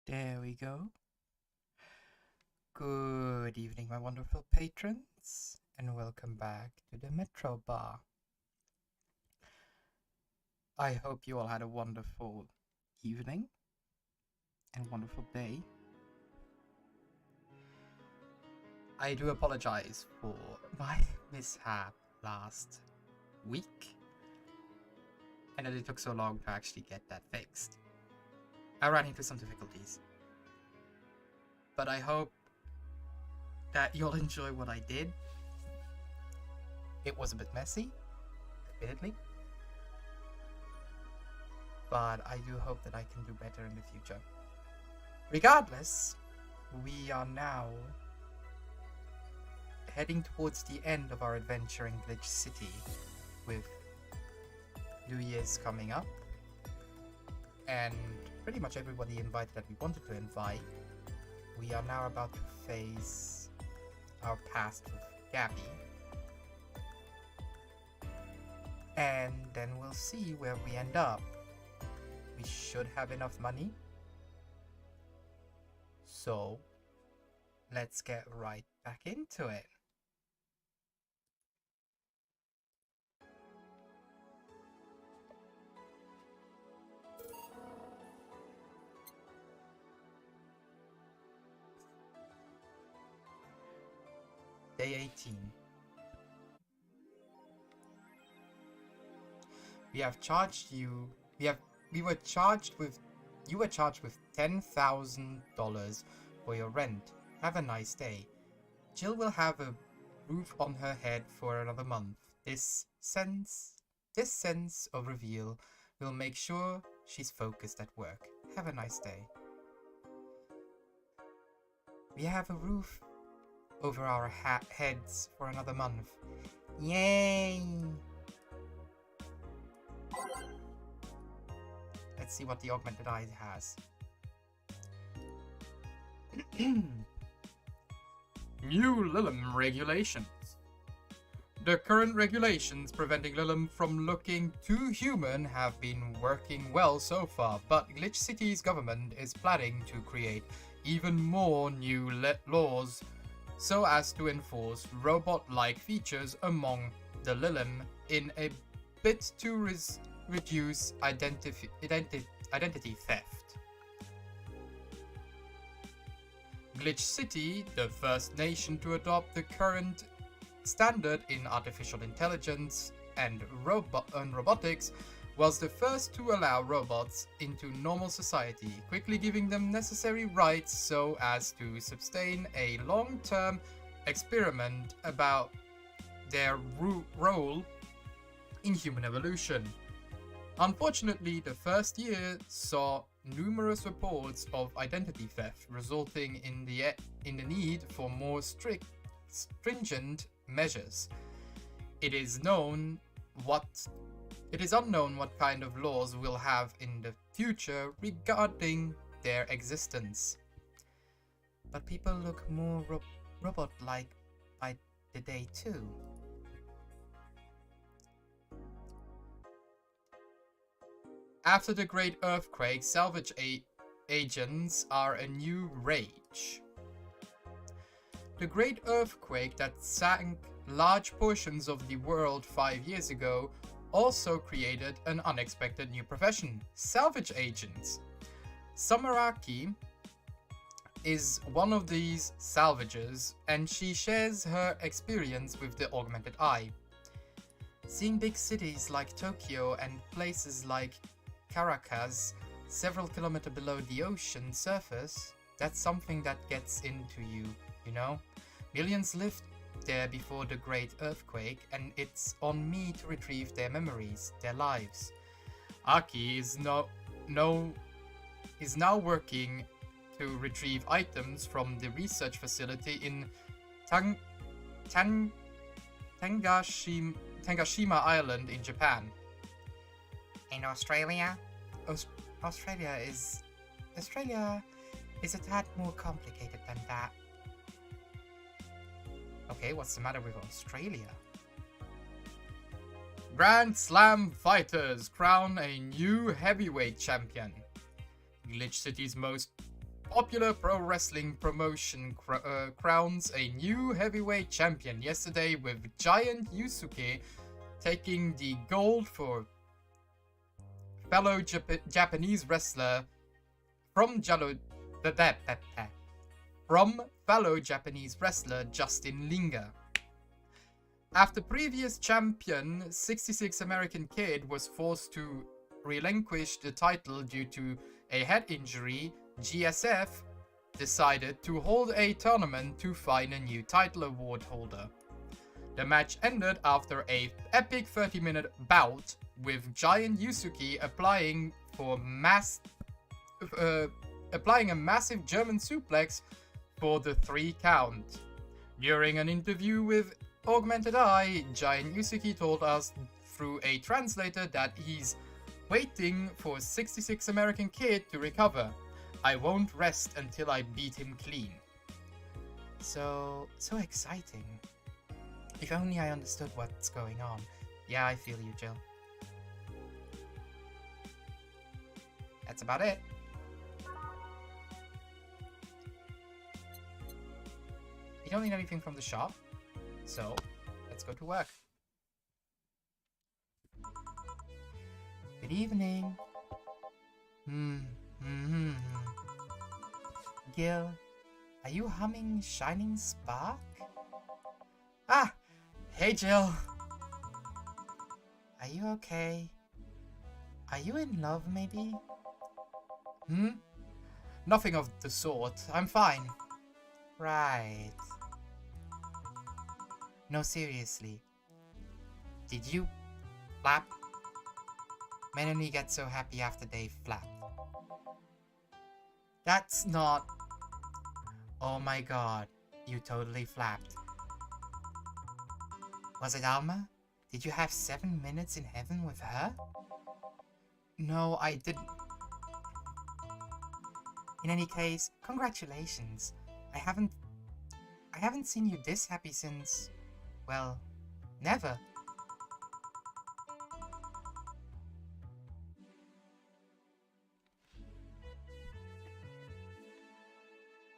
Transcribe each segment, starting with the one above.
There we go. Good evening, my wonderful patrons, and welcome back to the Metro Bar. I hope you all had a wonderful evening and wonderful day. I do apologize for my mishap last week and that it took so long to actually get that fixed. I ran into some difficulties, but I hope that you'll enjoy what I did. It was a bit messy, admittedly, but I do hope that I can do better in the future. Regardless, we are now heading towards the end of our adventure in Glitch City, with New Year's coming up, and pretty much everybody invited that we wanted to invite. We are now about to face our past with Gaby, and then we'll see where we end up. We should have enough money, so let's get right back into it. Day 18. We have charged you. You were charged with $10,000 for your rent. Have a nice day. Jill will have a roof on her head for another month. This sense of reveal will make sure she's focused at work. Have a nice day. We have a roof over our heads for another month. Yay! Let's see what the augmented eye has. New Lilim regulations. The current regulations preventing Lilim from looking too human have been working well so far, but Glitch City's government is planning to create even more new laws so as to enforce robot-like features among the Lilim in a bit to reduce identity theft. Glitch City, the first nation to adopt the current standard in artificial intelligence and robotics, was the first to allow robots into normal society, quickly giving them necessary rights so as to sustain a long-term experiment about their role in human evolution. Unfortunately, the first year saw numerous reports of identity theft, resulting in the need for more stringent measures. It is unknown what kind of laws we'll have in the future regarding their existence. But people look more robot-like by the day too. After the Great Earthquake, salvage agents are a new rage. The Great Earthquake that sank large portions of the world 5 years ago also created an unexpected new profession: salvage agents. Samaraki is one of these salvagers, and she shares her experience with the augmented eye. Seeing big cities like Tokyo and places like Caracas several kilometers below the ocean surface, that's something that gets into you, you know? Millions lived there before the Great Earthquake, and it's on me to retrieve their memories, their lives. Aki is now working to retrieve items from the research facility in Tangashima Island in Japan. In Australia? Australia is a tad more complicated than that. Okay, what's the matter with Australia? Grand Slam fighters crown a new heavyweight champion. Glitch City's most popular pro wrestling promotion crowns a new heavyweight champion yesterday, with Giant Yusuke taking the gold for fellow Japanese wrestler from fellow Japanese wrestler Justin Linger. After previous champion 66 American Kid was forced to relinquish the title due to a head injury, GSF decided to hold a tournament to find a new title award holder. The match ended after an epic 30-minute bout, with Giant Yusuke applying a massive German suplex for the 3 count. During an interview with Augmented Eye, Giant Yusuke told us through a translator that he's waiting for 66 American Kid to recover. I won't rest until I beat him clean. So exciting. If only I understood what's going on. Yeah, I feel you, Jill. That's about it. You don't need anything from the shop, so let's go to work. Good evening. Gil, are you humming Shining Spark? Ah, hey Jill. Are you okay? Are you in love, maybe? Nothing of the sort. I'm fine. Right. No, seriously. Did you flap? Men only get so happy after they flap. That's not... Oh my god, you totally flapped. Was it Alma? Did you have 7 minutes in heaven with her? No, I didn't. In any case, congratulations. I haven't seen you this happy since... well, never.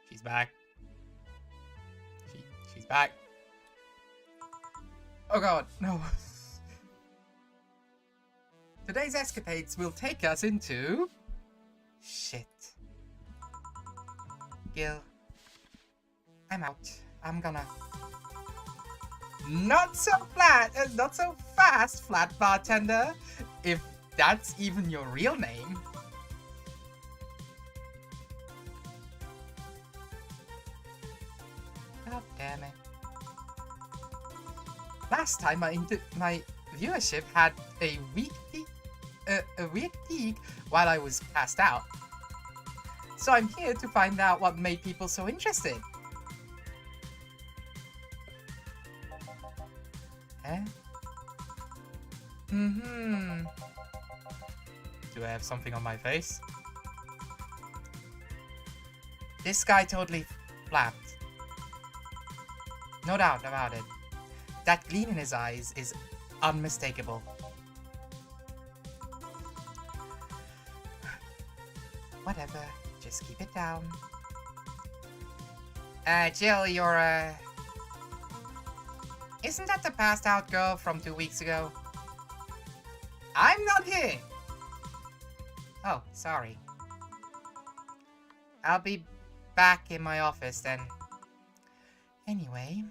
She's back. She's back. Oh god, no. Today's escapades will take us into... shit. Gil, I'm out. I'm gonna... Not so fast, flat bartender. If that's even your real name. God damn it. Last time my viewership had a weak peak while I was passed out. So I'm here to find out what made people so interested. Eh? Do I have something on my face? This guy totally flapped. No doubt about it. That gleam in his eyes is unmistakable. Whatever, just keep it down. Jill, you're, Isn't that the passed out girl from 2 weeks ago? I'm not here! Oh, sorry. I'll be back in my office then. Anyway...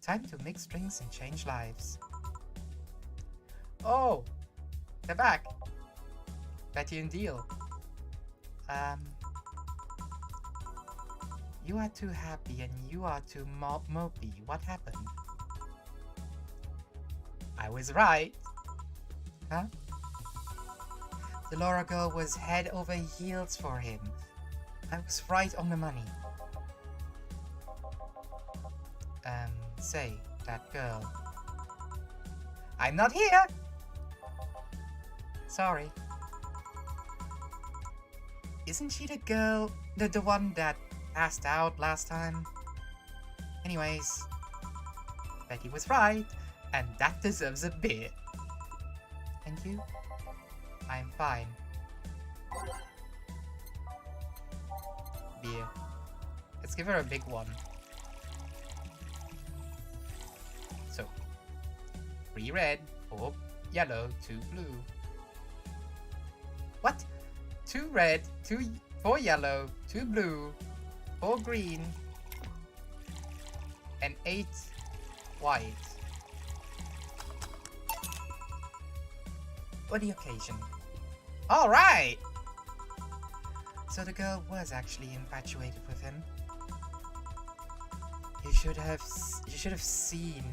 time to mix drinks and change lives. Oh! They're back! Betty and Deal. You are too happy and you are too mopey. What happened? I was right. Huh? The Laura girl was head over heels for him. I was right on the money. Say, that girl. I'm not here! Sorry. Isn't she the girl, the one that passed out last time? Anyways, Betty was right, and that deserves a beer. Thank you. I'm fine. Beer. Let's give her a big one. So, 3 red, 4 yellow, 2 blue. What? 2 red, 4 yellow, 2 blue, 4 green, and 8 white. For the occasion. Alright! So the girl was actually infatuated with him. You should have seen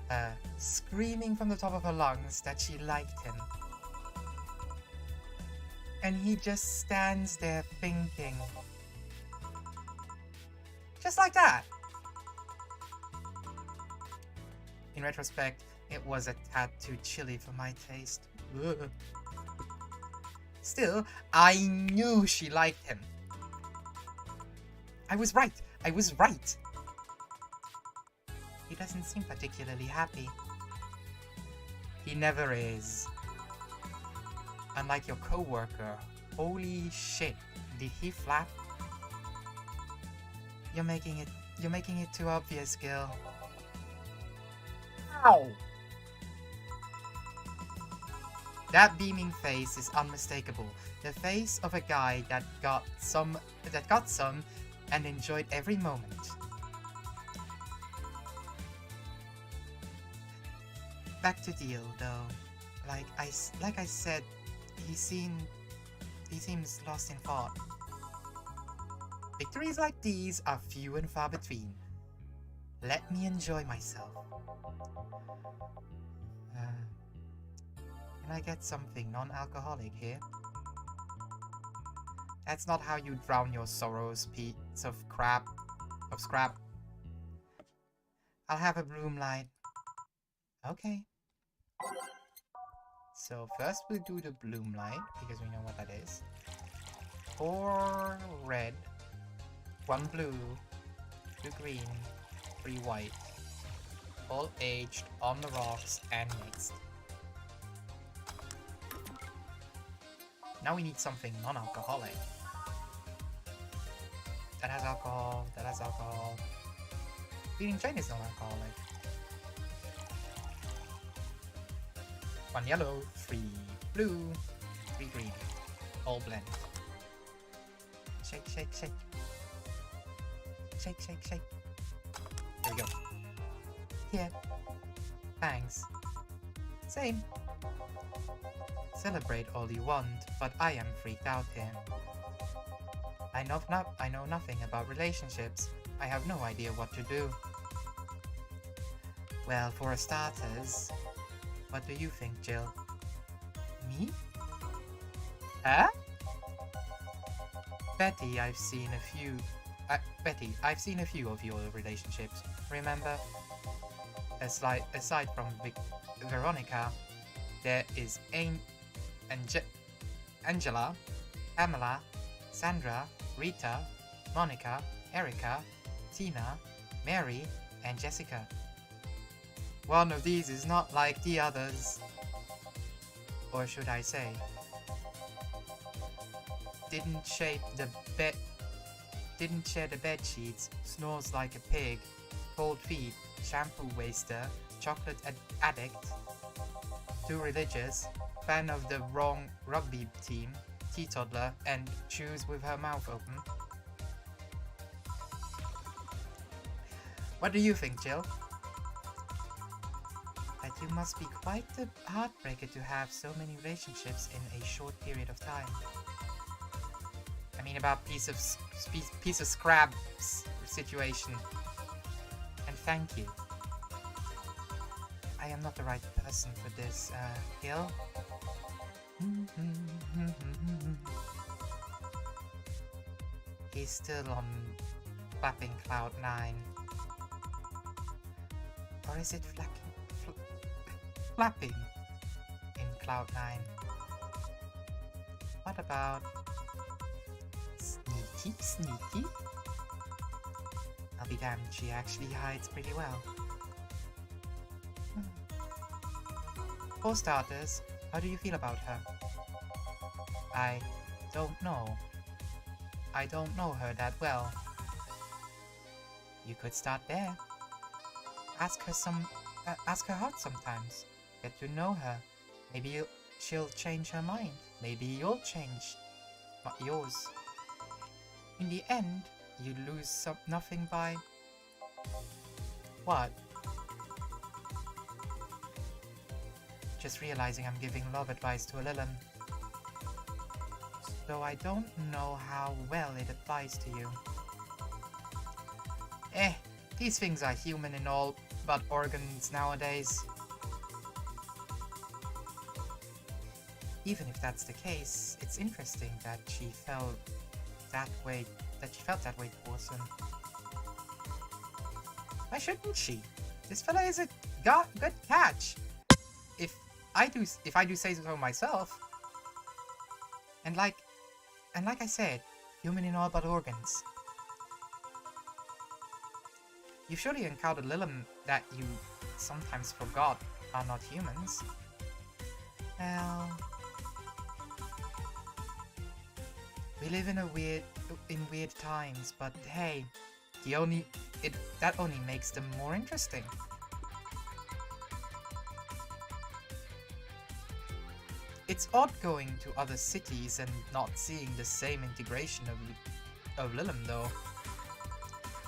her screaming from the top of her lungs that she liked him. And he just stands there thinking. Just like that. In retrospect, it was a tad too chilly for my taste. Ugh. Still, I knew she liked him. I was right. I was right. He doesn't seem particularly happy. He never is. Unlike your co-worker. Holy shit. Did he flap? You're making it too obvious, Gil. Ow! That beaming face is unmistakable. The face of a guy that got some and enjoyed every moment. Back to deal though. Like I said, he seems lost in thought. Victories like these are few and far between. Let me enjoy myself. Can I get something non-alcoholic here? That's not how you drown your sorrows, piece of scrap. I'll have a bloom light. Okay. So first we'll do the bloom light, because we know what that is. 4 red, 1 blue, 2 green, 3 white. All aged on the rocks and mixed. Now we need something non-alcoholic. That has alcohol, that has alcohol. Feeding chain is non-alcoholic. 1 yellow, 3 blue, 3 green. All blend. Shake, shake, shake. Shake, shake, shake. There we go. Here. Thanks. Same. Celebrate all you want, but I am freaked out here. I know nothing about relationships. I have no idea what to do. Well, for starters, what do you think, Jill? Me? Huh? Betty, I've seen a few of your relationships. Remember? Aside from Veronica, there is Angela, Pamela, Sandra, Rita, Monica, Erica, Tina, Mary, and Jessica. One of these is not like the others. Or should I say, didn't share the bed sheets, snores like a pig, cold feet, shampoo waster, chocolate addict, too religious, fan of the wrong rugby team, teetotaler, and chews with her mouth open. What do you think, Jill? But you must be quite the heartbreaker to have so many relationships in a short period of time. I mean about piece of scrap situation. And thank you. I am not the right person for this, Gil. He's still on flapping cloud 9. Or is it flapping in cloud 9? What about sneaky? I'll be damned, she actually hides pretty well. For starters, how do you feel about her? I don't know. I don't know her that well. You could start there. Ask her out sometimes. Get to know her. Maybe she'll change her mind. Maybe you'll change yours. In the end, you lose nothing by... What? Just realizing I'm giving love advice to a Lilum. Though I don't know how well it applies to you. These things are human in all but organs nowadays. Even if that's the case, it's interesting that she felt that way towards him. Why shouldn't she? This fella is a good catch. If I do say so myself. And like I said, human in all but organs. You surely encountered Lilum that you sometimes forgot are not humans. Well, we live in weird times, but hey, that only makes them more interesting. It's odd going to other cities and not seeing the same integration of Lilum, though.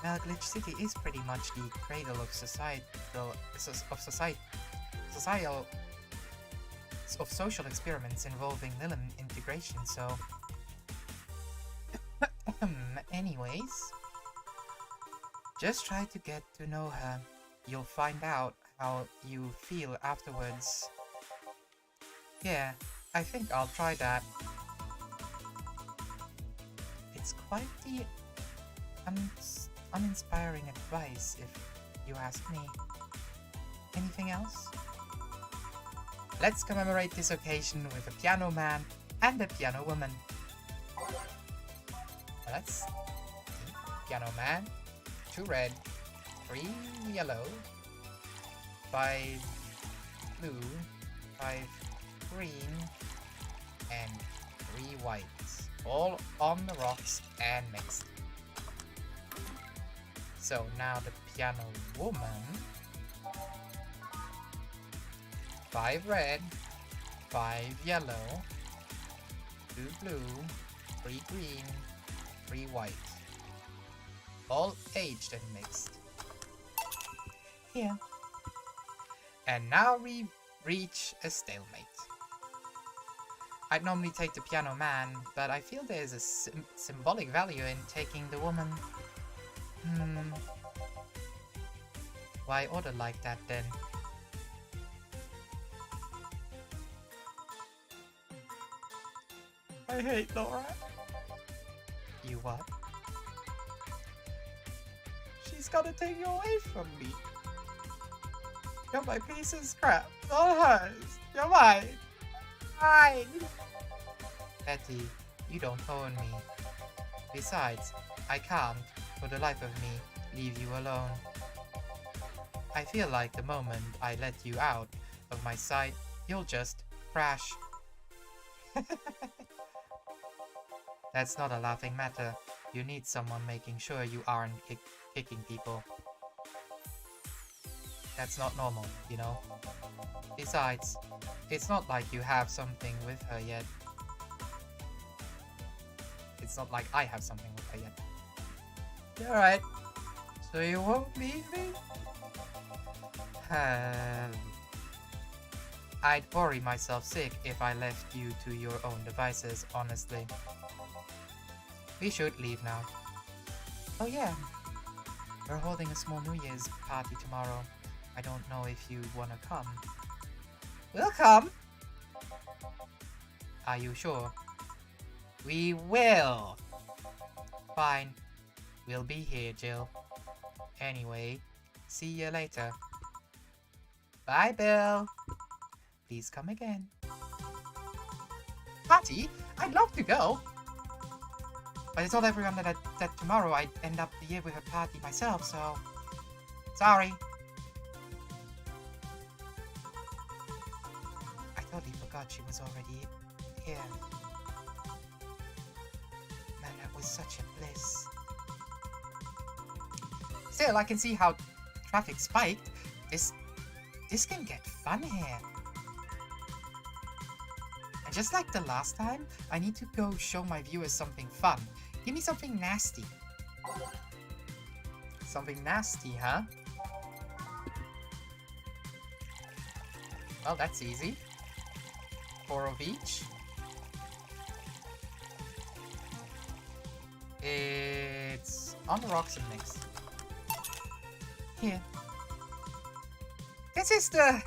Well, Glitch City is pretty much the cradle of social experiments involving Lilum integration, so... Anyways, just try to get to know her. You'll find out how you feel afterwards. Yeah, I think I'll try that. It's quite the uninspiring advice, if you ask me. Anything else? Let's commemorate this occasion with a piano man and a piano woman. Let's see. Piano man, 2 red, 3 yellow, 5 blue, 5 green, and 3 whites. All on the rocks and mixed. So now the piano woman, 5 red, 5 yellow, 2 blue, 3 green, 3 white. All aged and mixed. Here. And now we reach a stalemate. I'd normally take the piano man, but I feel there's a symbolic value in taking the woman. Why order like that then? I hate Laura. You what? She's gonna take you away from me. You're my piece of scrap, not hers. You're mine. Mine. Betty, you don't own me. Besides, I can't, for the life of me, leave you alone. I feel like the moment I let you out of my sight, you'll just crash. That's not a laughing matter. You need someone making sure you aren't kicking people. That's not normal, you know? Besides, it's not like you have something with her yet. It's not like I have something with her yet. Alright. So you won't leave me? I'd worry myself sick if I left you to your own devices, honestly. We should leave now. Oh yeah. We're holding a small New Year's party tomorrow. I don't know if you wanna come. We'll come! Are you sure? We will! Fine. We'll be here, Jill. Anyway, see you later. Bye, Bill! Please come again. Party? I'd love to go! But I told everyone that tomorrow I'd end up the year with a party myself, so... Sorry. I totally forgot she was already here. was such a bliss. Still, I can see how traffic spiked. This can get fun here. And just like the last time, I need to go show my viewers something fun. Give me something nasty. Something nasty, huh? Well, that's easy. 4 of each. It's on the rocks and mix. Here. This is the...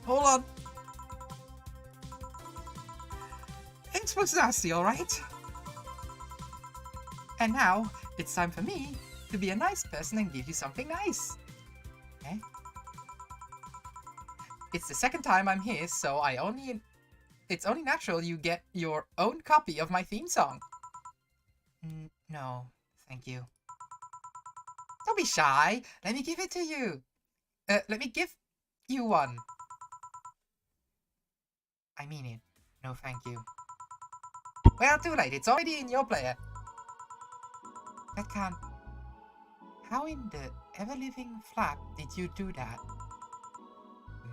Hold on. It was nasty, alright? And now, it's time for me to be a nice person and give you something nice. Eh? It's the second time I'm here, so it's only natural you get your own copy of my theme song. No, thank you. Don't be shy. Let me give it to you. Let me give you one. I mean it. No, thank you. Well, too late. It's already in your player. That can't... How in the ever-living flap did you do that?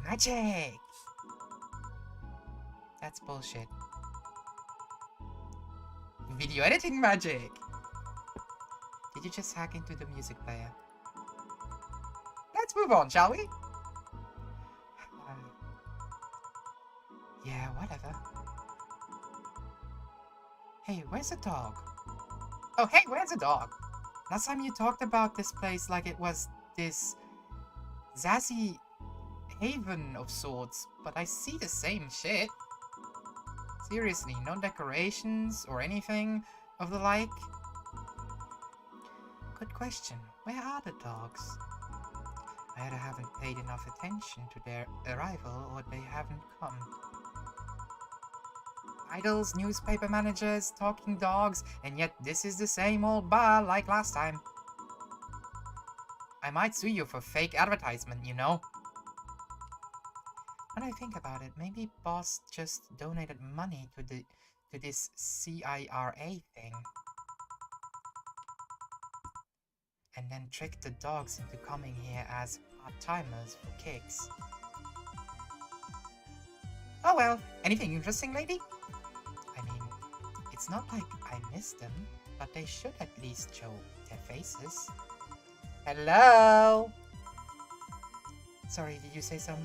Magic! That's bullshit. Video editing magic! Did you just hack into the music player? Let's move on, shall we? Yeah, whatever. Hey, where's the dog? Oh, hey, where's the dog? Last time you talked about this place like it was this zazzy haven of sorts, but I see the same shit. Seriously, no decorations or anything of the like? Good question. Where are the dogs? I either haven't paid enough attention to their arrival or they haven't come. Idols, newspaper managers, talking dogs, and yet this is the same old bar like last time. I might sue you for fake advertisement, you know? When I think about it, maybe boss just donated money to this CIRA thing. And then tricked the dogs into coming here as part-timers for kicks. Oh well, anything interesting, lady? I mean, it's not like I missed them, but they should at least show their faces. Hello? Sorry, did you say Sorry,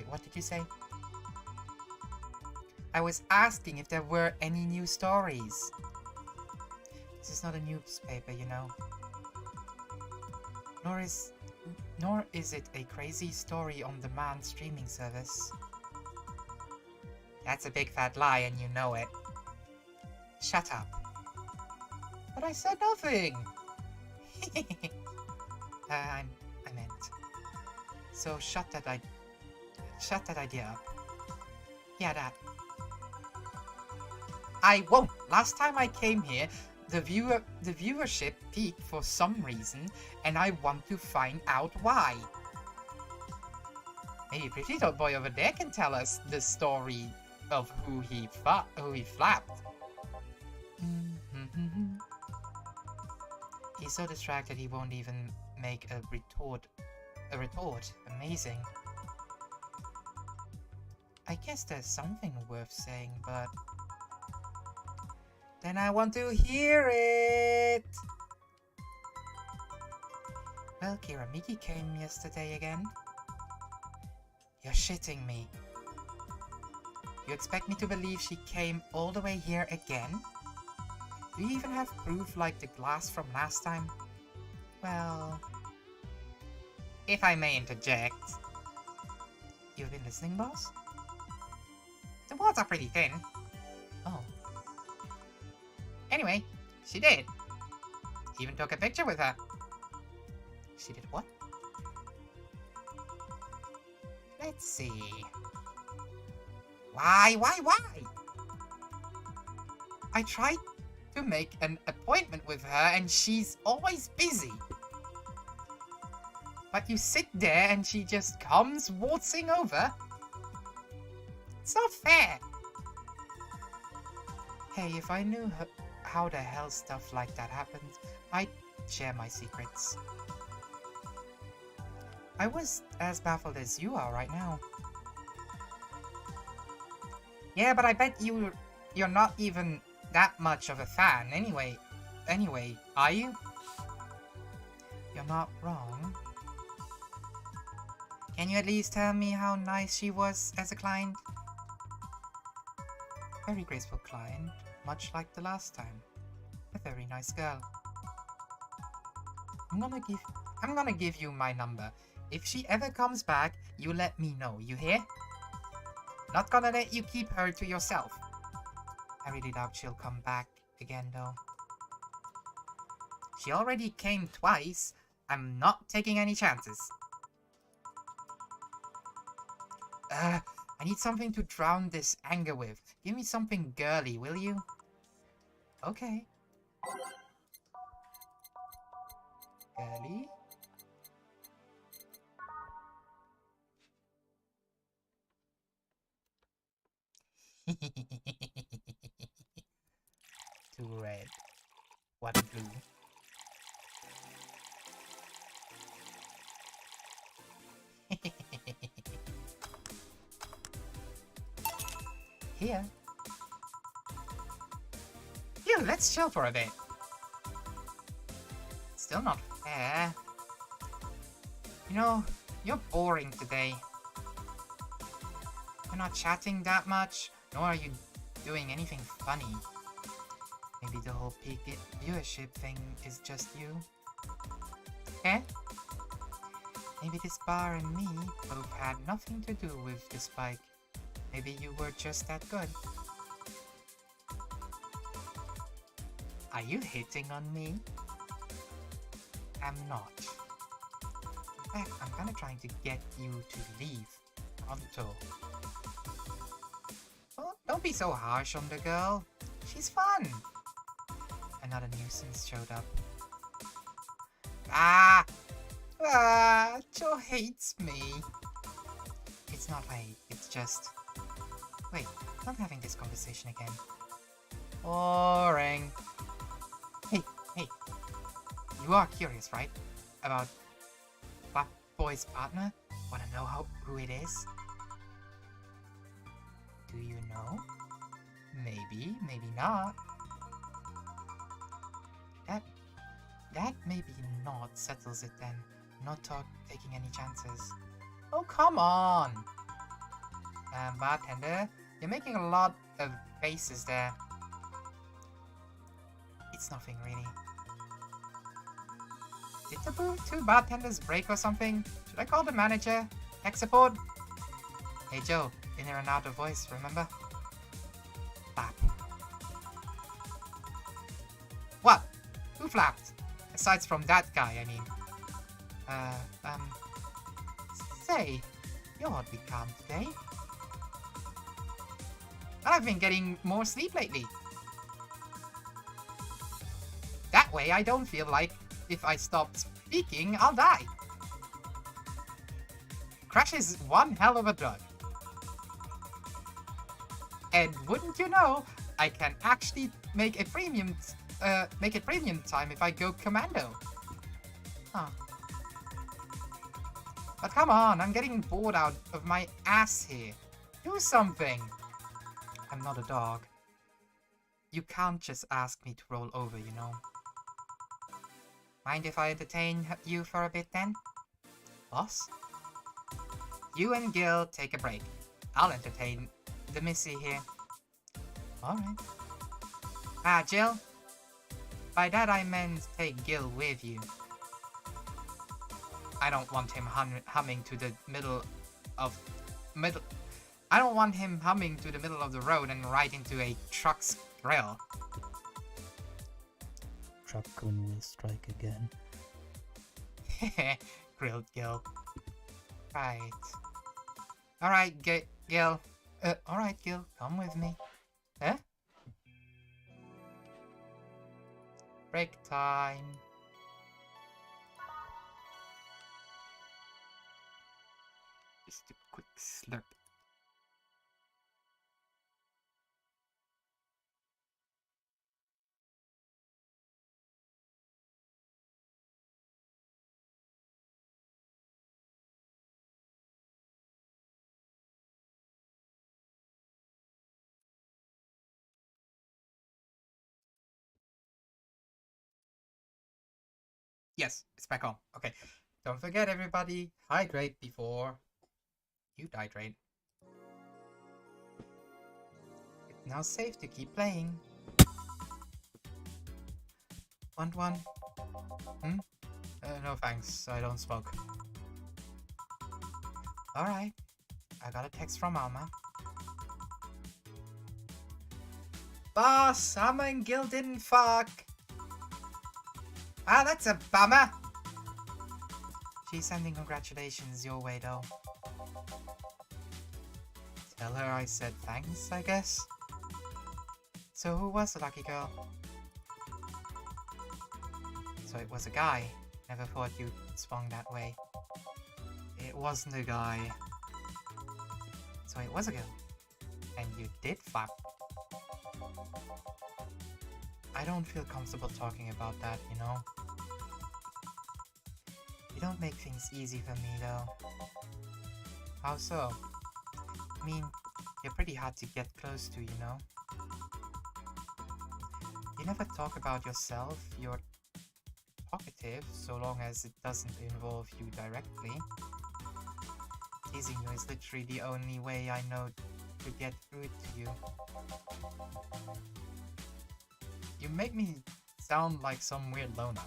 what did you say? I was asking if there were any new stories. This is not a newspaper, you know. Nor is it a crazy story on demand streaming service. That's a big fat lie and you know it. Shut up. But I said nothing. I meant. So shut that idea up. Yeah, that. I won't. Last time I came here, the viewership peaked for some reason, and I want to find out why. Maybe Pretty Little Boy over there can tell us the story of who he flapped. He's so distracted he won't even make a retort. Amazing. I guess there's something worth saying, but then I want to hear it. Well, Kira Miki came yesterday again. You're shitting me. You expect me to believe she came all the way here again? Do you even have proof like the glass from last time? Well, if I may interject. You've been listening, boss? The walls are pretty thin. Oh. Anyway, she did. Even took a picture with her. She did what? Let's see. Why? I tried to make an appointment with her and she's always busy. But you sit there and she just comes waltzing over? It's not fair. Hey, if I knew how the hell stuff like that happens, I'd share my secrets. I was as baffled as you are right now. Yeah, but I bet you're not even that much of a fan anyway. Anyway, are you? You're not wrong. Can you at least tell me how nice she was as a client? Very graceful client, much like the last time. A very nice girl. I'm gonna give you my number. If she ever comes back, you let me know, you hear? Not gonna let you keep her to yourself. I really doubt she'll come back again though. She already came twice. I'm not taking any chances. I need something to drown this anger with. Give me something girly, will you? Okay. Girly? Two red, one blue. Here. Here, let's chill for a bit. Still not fair. You know, you're boring today. You're not chatting that much, nor are you doing anything funny. Maybe the whole peak viewership thing is just you. Eh? Maybe this bar and me both had nothing to do with the spike. Maybe you were just that good. Are you hitting on me? I'm not. In fact, I'm kinda trying to get you to leave. Pronto. Oh, don't be so harsh on the girl. She's fun. Another nuisance showed up. Joe hates me. It's not hate, it's just... Wait, not having this conversation again. Boring. Hey, you are curious, right? About Flap Boy's partner? Wanna know who it is? Do you know? Maybe, maybe not. That maybe not settles it then. Not taking any chances. Oh, come on! Bartender, you're making a lot of faces there. It's nothing really. Did the two bartenders break or something? Should I call the manager? Tech support? Hey Joe, in and out of voice, remember? Flap. What? Who flapped? Aside from that guy, I mean. Say, you're oddly calm today. I've been getting more sleep lately. That way I don't feel like if I stop speaking, I'll die. Crash is one hell of a drug. And wouldn't you know, I can actually make it premium time if I go commando. Huh. But come on, I'm getting bored out of my ass here. Do something. I'm not a dog. You can't just ask me to roll over, you know. Mind if I entertain you for a bit then? Boss? You and Gil take a break. I'll entertain the Missy here. Alright. Jill? By that I meant take Gil with you. I don't want him humming to the middle of I don't want him humming to the middle of the road and right into a truck's grill. Truckun will strike again. Grilled Gil. Right. Alright, Gil. Alright, Gil, come with me. Huh? Break time. Just a quick slurp. Yes, it's back on. Okay. Don't forget, everybody, hydrate before you hydrate. It's now safe to keep playing. Want one? Hmm? No thanks, I don't smoke. Alright, I got a text from Alma. Boss, Alma and Gil didn't fuck. Ah, that's a bummer. She's sending congratulations your way though. Tell her I said thanks, I guess. So who was the lucky girl? So it was a guy. Never thought you swung that way. It wasn't a guy. So it was a girl. And you did fuck. I don't feel comfortable talking about that, you know? You don't make things easy for me, though. How so? I mean, you're pretty hard to get close to, you know? You never talk about yourself, you're talkative, so long as it doesn't involve you directly. Teasing you is literally the only way I know to get through to you. You make me sound like some weird loner.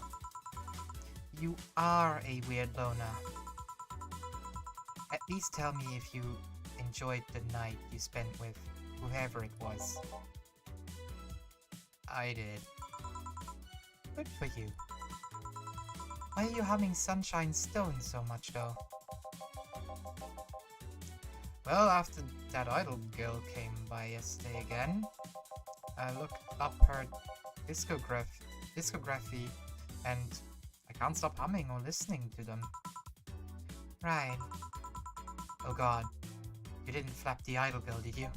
You are a weird loner. At least tell me if you enjoyed the night you spent with whoever it was. I did. Good for you. Why are you humming Sunshine Stone so much though? Well, after that idol girl came by yesterday again, I looked up her discography and I can't stop humming or listening to them. Right. Oh god, you didn't flap the idol girl, did you?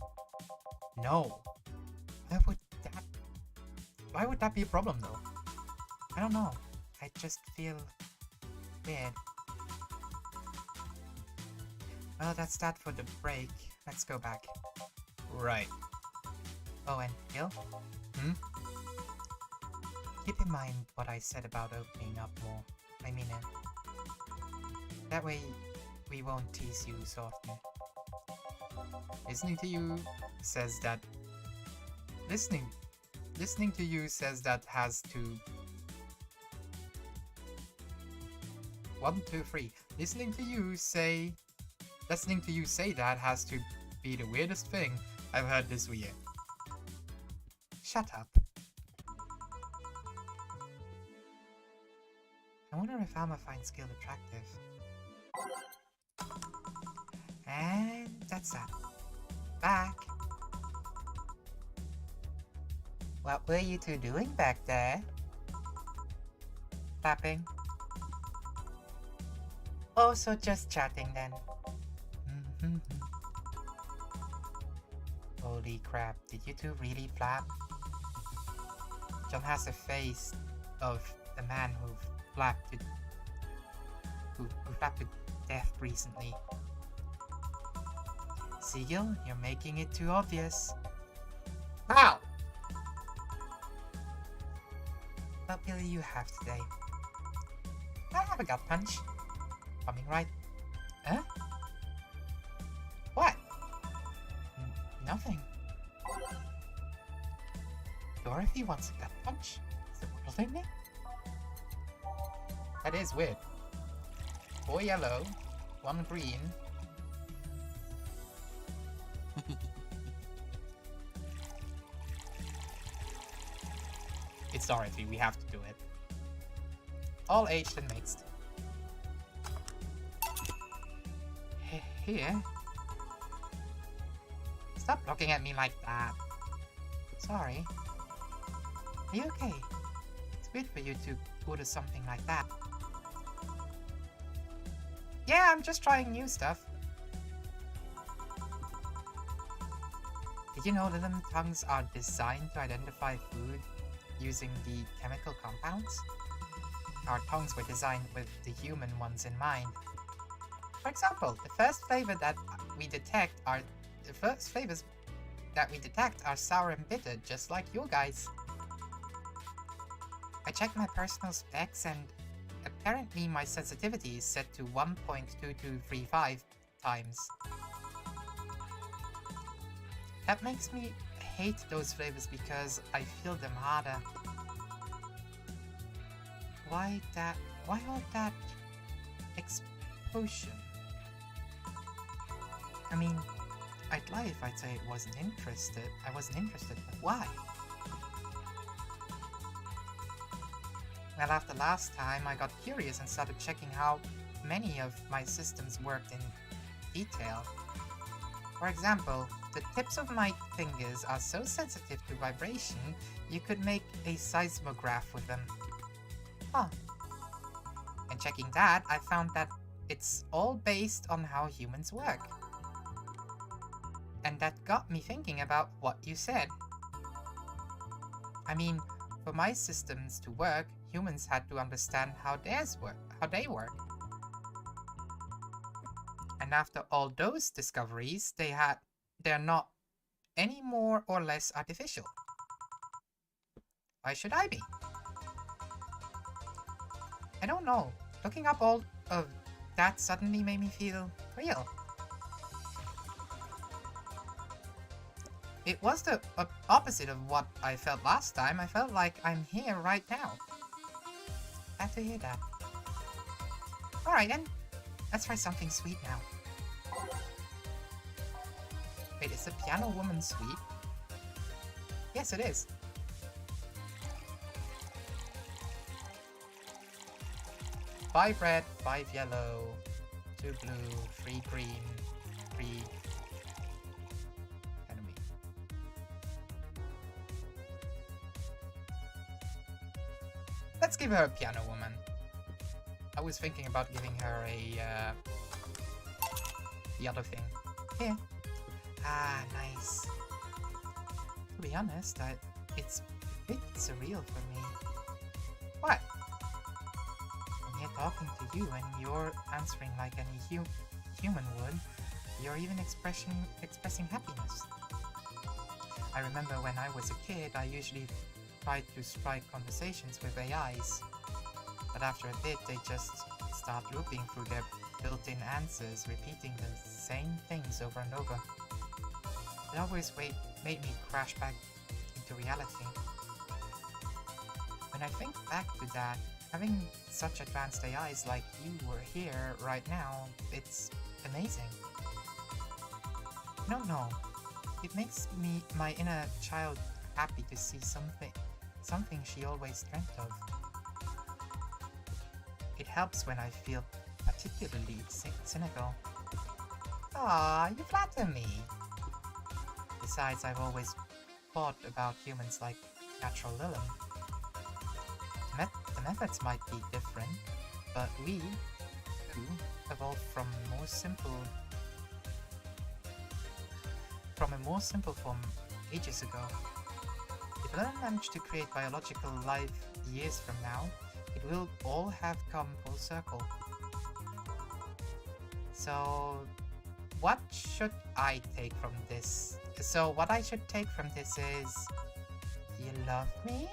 No. Why would that be a problem though? I don't know. I just feel weird. Well, that's that for the break. Let's go back. Right. Oh, and Gil? Hmm? Keep in mind what I said about opening up more. I mean it. That way, we won't tease you so often. Listening to you says that has to... 1, 2, 3. Listening to you say that has to be the weirdest thing I've heard this year. Shut up. I wonder if Alma finds Gil attractive. And that's that. Back. What were you two doing back there? Clapping. Oh, so just chatting then. Holy crap, did you two really flap? John has a face of a man who flapped to death recently. Sigil, you're making it too obvious. Wow! What will you have today? I have a gut punch. Coming right. Huh? What? Nothing. Dorothy wants a gut punch? Is it worlding me? That is weird. 4 yellow, 1 green. It's Dorothy, we have to do it. All aged and mixed. Here? Stop looking at me like that. Sorry. Are you okay? It's weird for you to order something like that. Yeah, I'm just trying new stuff. Did you know Lilum tongues are designed to identify food using the chemical compounds? Our tongues were designed with the human ones in mind. For example, the first flavors that we detect are sour and bitter, just like you guys. I checked my personal specs and Apparently my sensitivity is set to 1.2235 times. That makes me hate those flavors because I feel them harder. Why all that explosion? I mean, I'd lie if I'd say I wasn't interested, but why? Well, after last time, I got curious and started checking how many of my systems worked in detail. For example, the tips of my fingers are so sensitive to vibration, you could make a seismograph with them. Huh. And checking that, I found that it's all based on how humans work. And that got me thinking about what you said. I mean, for my systems to work, humans had to understand how they work. And after all those discoveries, they're not any more or less artificial. Why should I be? I don't know. Looking up all of that suddenly made me feel real. It was the opposite of what I felt last time. I felt like I'm here right now. Glad to hear that. Alright then, let's try something sweet now. Wait, is the piano woman sweet? Yes, it is. 5 red, 5 yellow, 2 blue, 3 green, 3 enemy. Let's give her a piano woman. I was thinking about giving her a the other thing. Here. Ah, nice. To be honest, it's a bit surreal for me. What? I'm here talking to you and you're answering like any human would. You're even expressing happiness. I remember when I was a kid, I usually tried to strike conversations with AIs. But after a bit, they just start looping through their built-in answers, repeating the same things over and over. It always made me crash back into reality. When I think back to that, having such advanced AIs like you were here right now, it's amazing. I don't know. It makes my inner child happy to see something she always dreamt of. It helps when I feel particularly cynical. Ah, you flatter me. Besides, I've always thought about humans like natural Lilum. The methods might be different, but we, too, evolved from a more simple form ages ago. If Lilum managed to create biological life years from now, it will all have come full circle. So, what should I take from this? So, what I should take from this is... You love me?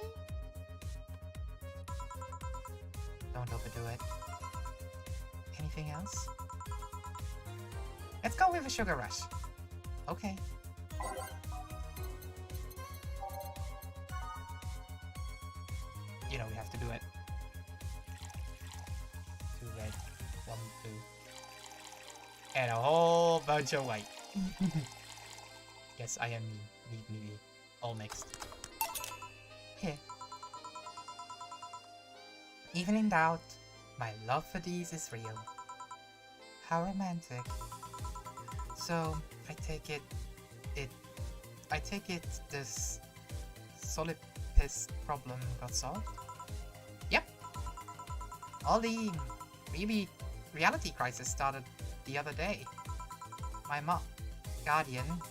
Don't overdo it. Anything else? Let's go with a sugar rush. Okay. You know we have to do it. 2 red, 1 blue. And a whole bunch of white. Yes, I am me, all mixed. Here. Even in doubt, my love for these is real. How romantic. So, I take it this solid piss problem got solved? Yep. All the reality crisis started the other day. My mom, guardian,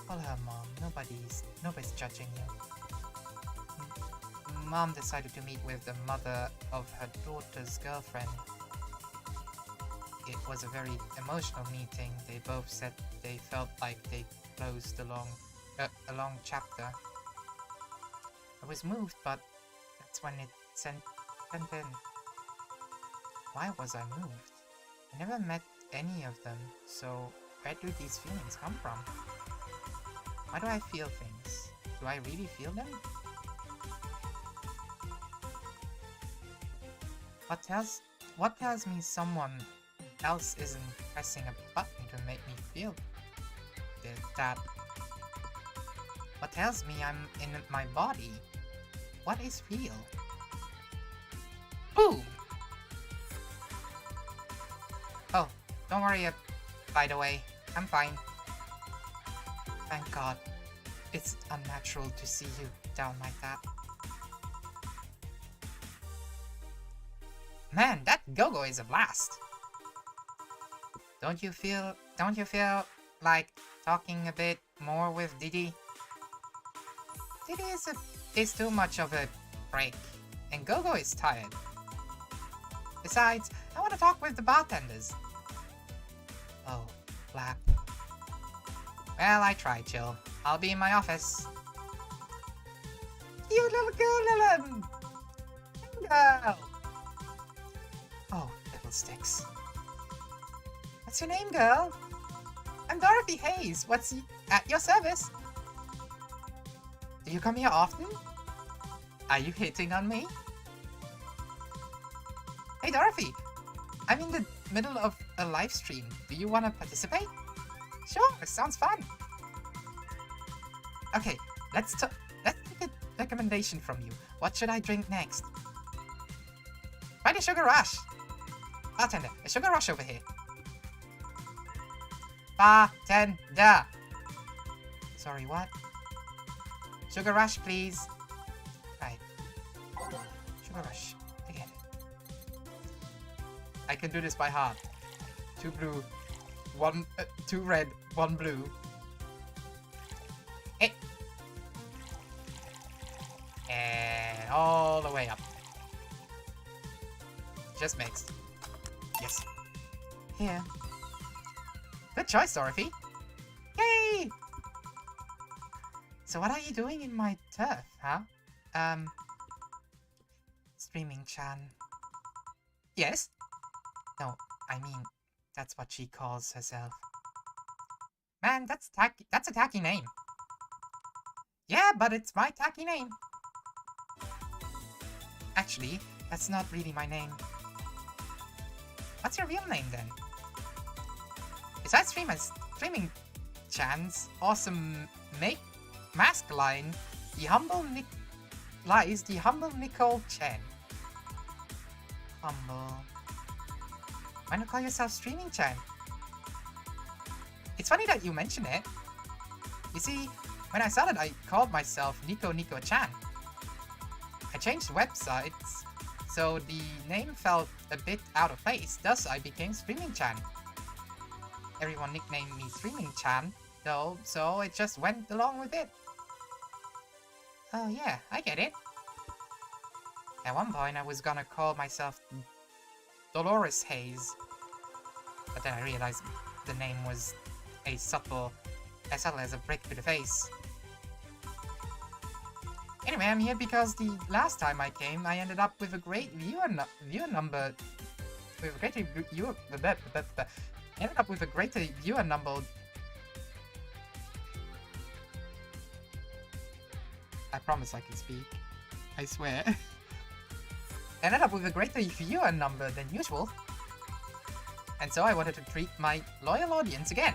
call her mom, nobody's judging you. Mom decided to meet with the mother of her daughter's girlfriend. It was a very emotional meeting. They both said they felt like they closed a long chapter. I was moved, but that's when it sent in. Why was I moved? I never met any of them, so where do these feelings come from? Why do I feel things? Do I really feel them? What tells me someone else isn't pressing a button to make me feel that? What tells me I'm in my body? What is real? Boom! Oh, don't worry, by the way. I'm fine. Thank God. It's unnatural to see you down like that. Man, that go-go is a blast. Don't you feel like talking a bit more with Didi? Didi is too much of a break, and Go-Go is tired. Besides, I want to talk with the bartenders. Oh, flap. Well, I tried, Jill. I'll be in my office. You little girl, Lillian! Girl! Oh, little sticks. What's your name, girl? I'm Dorothy Hayes. What's at your service? Do you come here often? Are you hitting on me? Hey, Dorothy. I'm in the middle of a live stream. Do you want to participate? Sure, sounds fun. Okay, let's take a recommendation from you. What should I drink next? Find a sugar rush. Bartender, a sugar rush over here. Bartender. Sorry, what? Sugar rush, please. Right. Sugar rush. Again. I can do this by heart. 2 blue, 2 red, 1 blue. Hey. And all the way up. Just mixed. Yes. Here. Good choice, Dorothy. Yay! So what are you doing in my turf, huh? Streaming-chan. Yes? No, I mean, that's what she calls herself. Man, that's a tacky name. Yeah, but it's my tacky name. Actually, that's not really my name. What's your real name, then? Besides Streaming-chan's awesome mask line, the humble Nicole Chen. Humble. Why not call yourself Streaming-chan? It's funny that you mention it. You see, when I started, I called myself Nico Chan. I changed websites, so the name felt a bit out of place, thus I became Streaming-chan. Everyone nicknamed me Streaming-chan, though, so it just went along with it. Oh yeah, I get it. At one point I was gonna call myself Dolores Hayes, but then I realized the name was as subtle as a brick to the face. Anyway, I'm here because the last time I came, I ended up with a great viewer number. With a greater viewer, ended up with a greater viewer number. I promise I can speak. I swear. Ended up with a greater viewer number than usual. And so I wanted to treat my loyal audience again.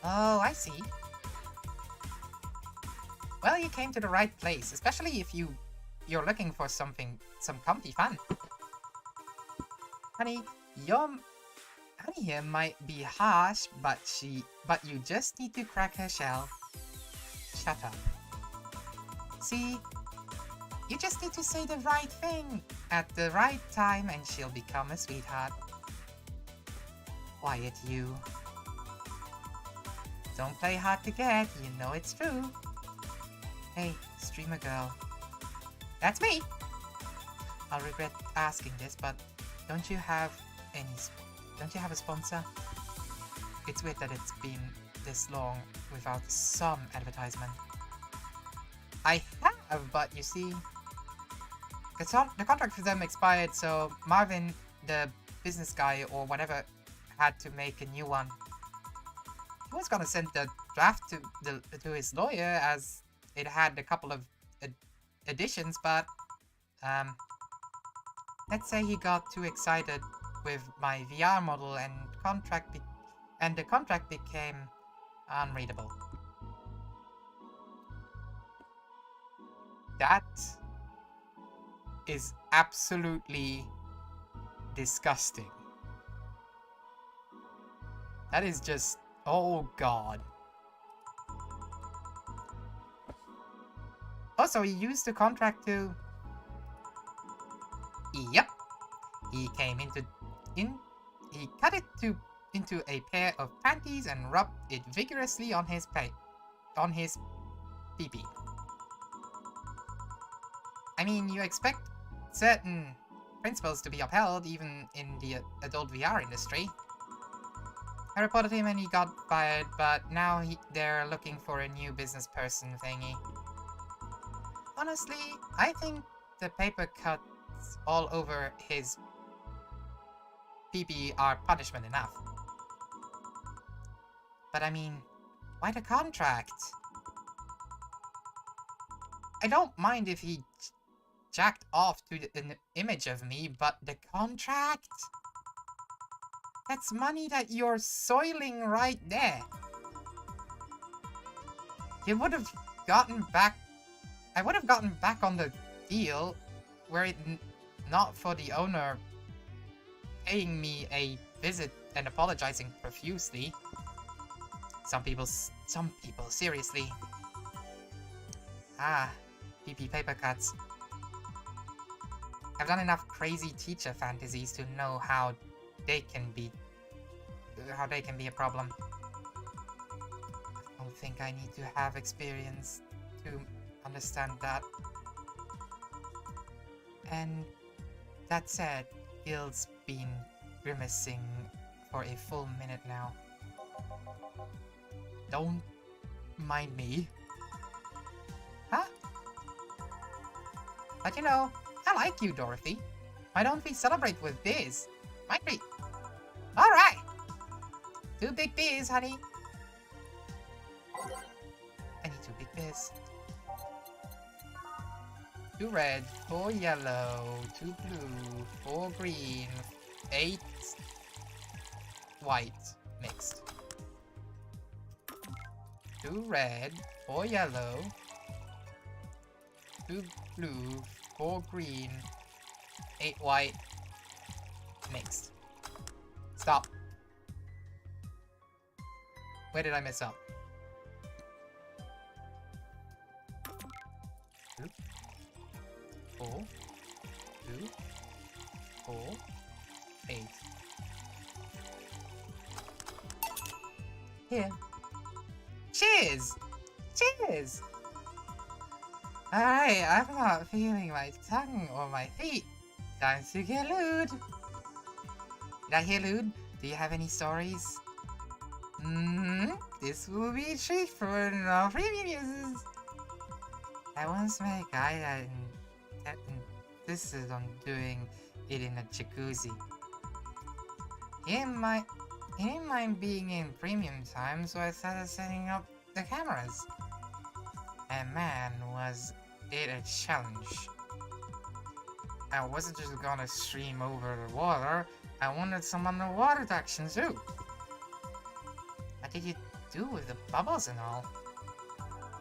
Oh, I see. Well, you came to the right place, especially if you're looking for some comfy fun. Honey, Honey here might be harsh, but you just need to crack her shell. Shut up. See, you just need to say the right thing at the right time and she'll become a sweetheart. Quiet, you. Don't play hard to get, you know it's true. Hey, streamer girl. That's me! I'll regret asking this, but don't you have a sponsor? It's weird that it's been this long without some advertisement. I have, but you see, the contract for them expired, so Marvin the business guy or whatever had to make a new one. He was gonna send the draft to his lawyer as it had a couple of additions, but let's say he got too excited with my VR model and the contract became unreadable. That is absolutely disgusting. That is just, oh god. Also, he used the contract to... Yep. He came he cut it into a pair of panties and rubbed it vigorously on his pee-pee. I mean, you expect certain principles to be upheld even in the adult VR industry. I reported him and he got fired, but now they're looking for a new business person thingy. Honestly, I think the paper cuts all over his pee-pee are punishment enough. But I mean, why the contract? I don't mind if he jacked off to an image of me, but the contract? That's money that you're soiling right there. You would have gotten back... I would have gotten back on the deal were it not for the owner paying me a visit and apologizing profusely. Some people, seriously. Ah, PP paper cuts. I've done enough crazy teacher fantasies to know how they can be a problem. I don't think I need to have experience to understand that. And that said, Gil's been grimacing for a full minute now. Don't mind me. Huh? But you know, I like you, Dorothy. Why don't we celebrate with beers? Might we? Alright! 2 big beers, honey. I need 2 big beers. 2 red, 4 yellow, 2 blue, 4 green, 8 white mixed. 2 red, 4 yellow, 2 blue, 4 green, 8 white mixed. Stop. Where did I mess up? 2, 4, 2, 4, 8. Here. Cheers! Cheers! Alright, I'm not feeling my tongue or my feet. Time to get lewd. Did I hear lewd? Do you have any stories? This will be a treat for non-premium users. I once met a guy that insisted on doing it in a jacuzzi. He didn't mind being in premium time, so I started setting up the cameras. And man, was it a challenge. I wasn't just gonna stream over the water, I wanted some underwater action too. What did you do with the bubbles and all?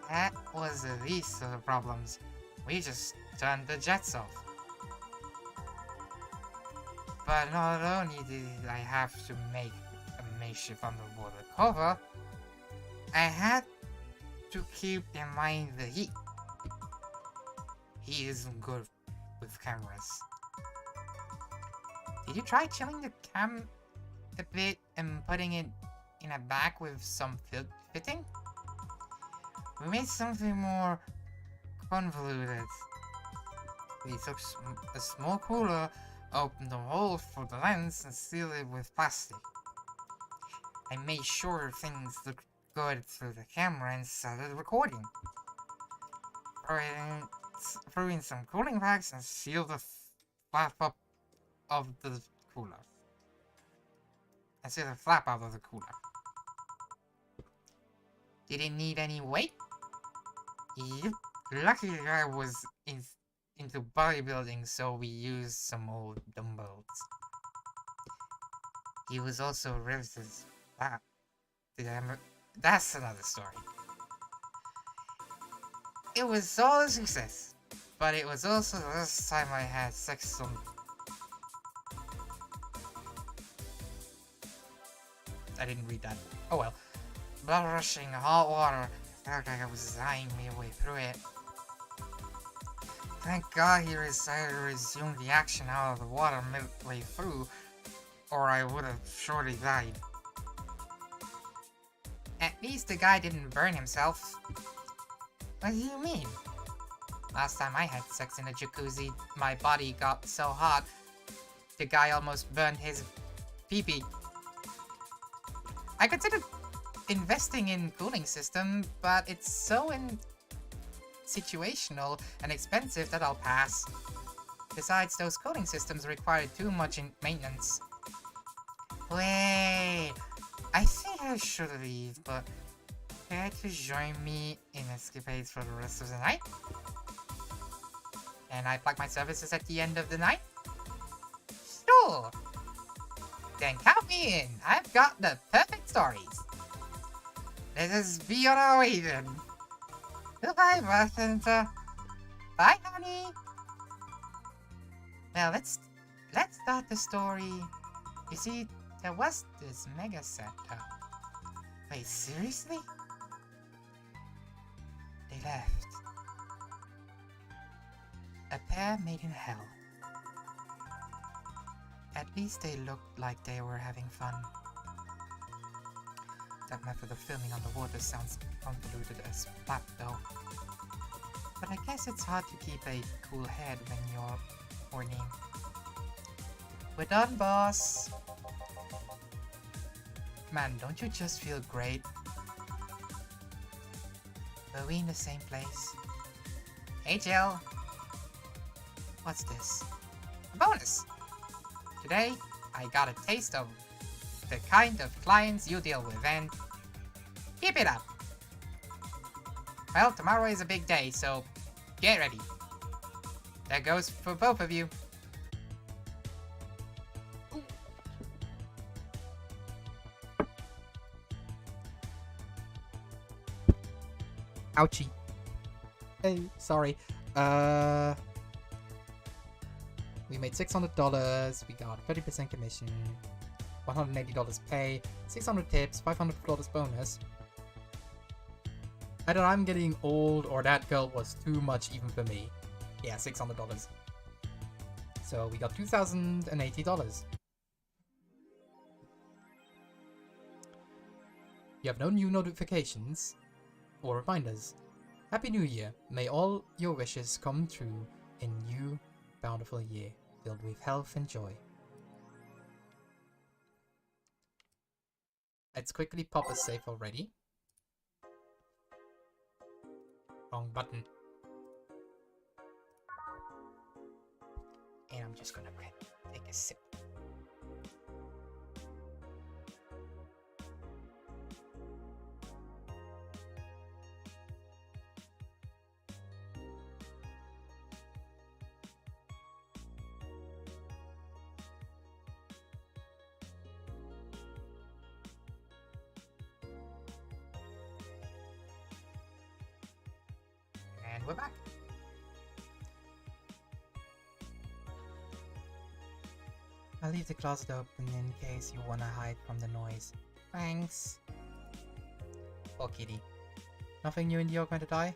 That was the least of the problems. We just turned the jets off. But not only did I have to make a makeshift underwater cover, I had to keep in mind the heat. He isn't good with cameras. Did you try chilling the cam a bit and putting it in a bag with some fitting? We made something more convoluted. We took a small cooler, opened the hole for the lens, and sealed it with plastic. I made sure things looked good through the camera and started recording. Threw in some cooling packs and sealed the flap up of the cooler. I see the flap out of the cooler. Did it need any weight? Yep. Lucky I was into bodybuilding, so we used some old dumbbells. He was also Rivers' flap. That's another story. It was all a success, but it was also the last time I had sex on... I didn't read that. Oh well. Blood rushing, hot water. Felt like I was dying midway through it. Thank God he decided to resume the action out of the water midway through, or I would have surely died. At least the guy didn't burn himself. What do you mean? Last time I had sex in a jacuzzi, my body got so hot, the guy almost burned his pee-pee. I considered investing in cooling system, but it's so situational and expensive that I'll pass. Besides, those cooling systems require too much maintenance. Wait, I think I should leave, but care to join me in escapades for the rest of the night? Can I plug my services at the end of the night? Sure! Then count me in. I've got the perfect stories. Let us be on our way then. Goodbye, bartender. Bye, honey. Now let's start the story. You see, there was this mega set. Wait, seriously? They left. A pair made in hell. At least they looked like they were having fun. That method of filming underwater sounds convoluted as fuck though. But I guess it's hard to keep a cool head when you're horny. We're done, boss! Man, don't you just feel great? Were we in the same place? Hey, Jill! What's this? A bonus! Today, I got a taste of the kind of clients you deal with, and keep it up! Well, tomorrow is a big day, so get ready. That goes for both of you. Ouchie. Hey, sorry. We made $600, we got 30% commission, $180 pay, 600 tips, $500 bonus. Either I'm getting old or that girl was too much even for me. Yeah, $600. So we got $2,080. You have no new notifications or reminders. Happy New Year. May all your wishes come true in new bountiful year, filled with health and joy. Let's quickly pop a save already. Wrong button. And I'm just gonna take a sip. And we're back. I'll leave the closet open in case you wanna hide from the noise. Thanks. Poor kitty. Nothing new in the augmented eye?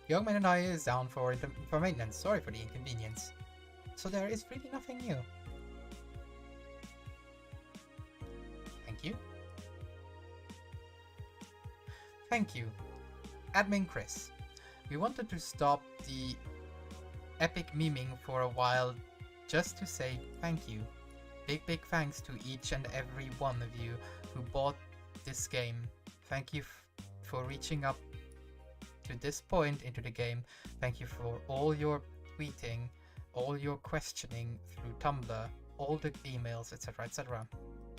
The augmented eye is down for maintenance. Sorry for the inconvenience. So there is really nothing new. Thank you. Thank you. Admin Chris. We wanted to stop the epic memeing for a while just to say thank you. Big thanks to each and every one of you who bought this game. Thank you for reaching up to this point into the game. Thank you for all your tweeting. all your questioning through Tumblr, all the emails, etc., etc.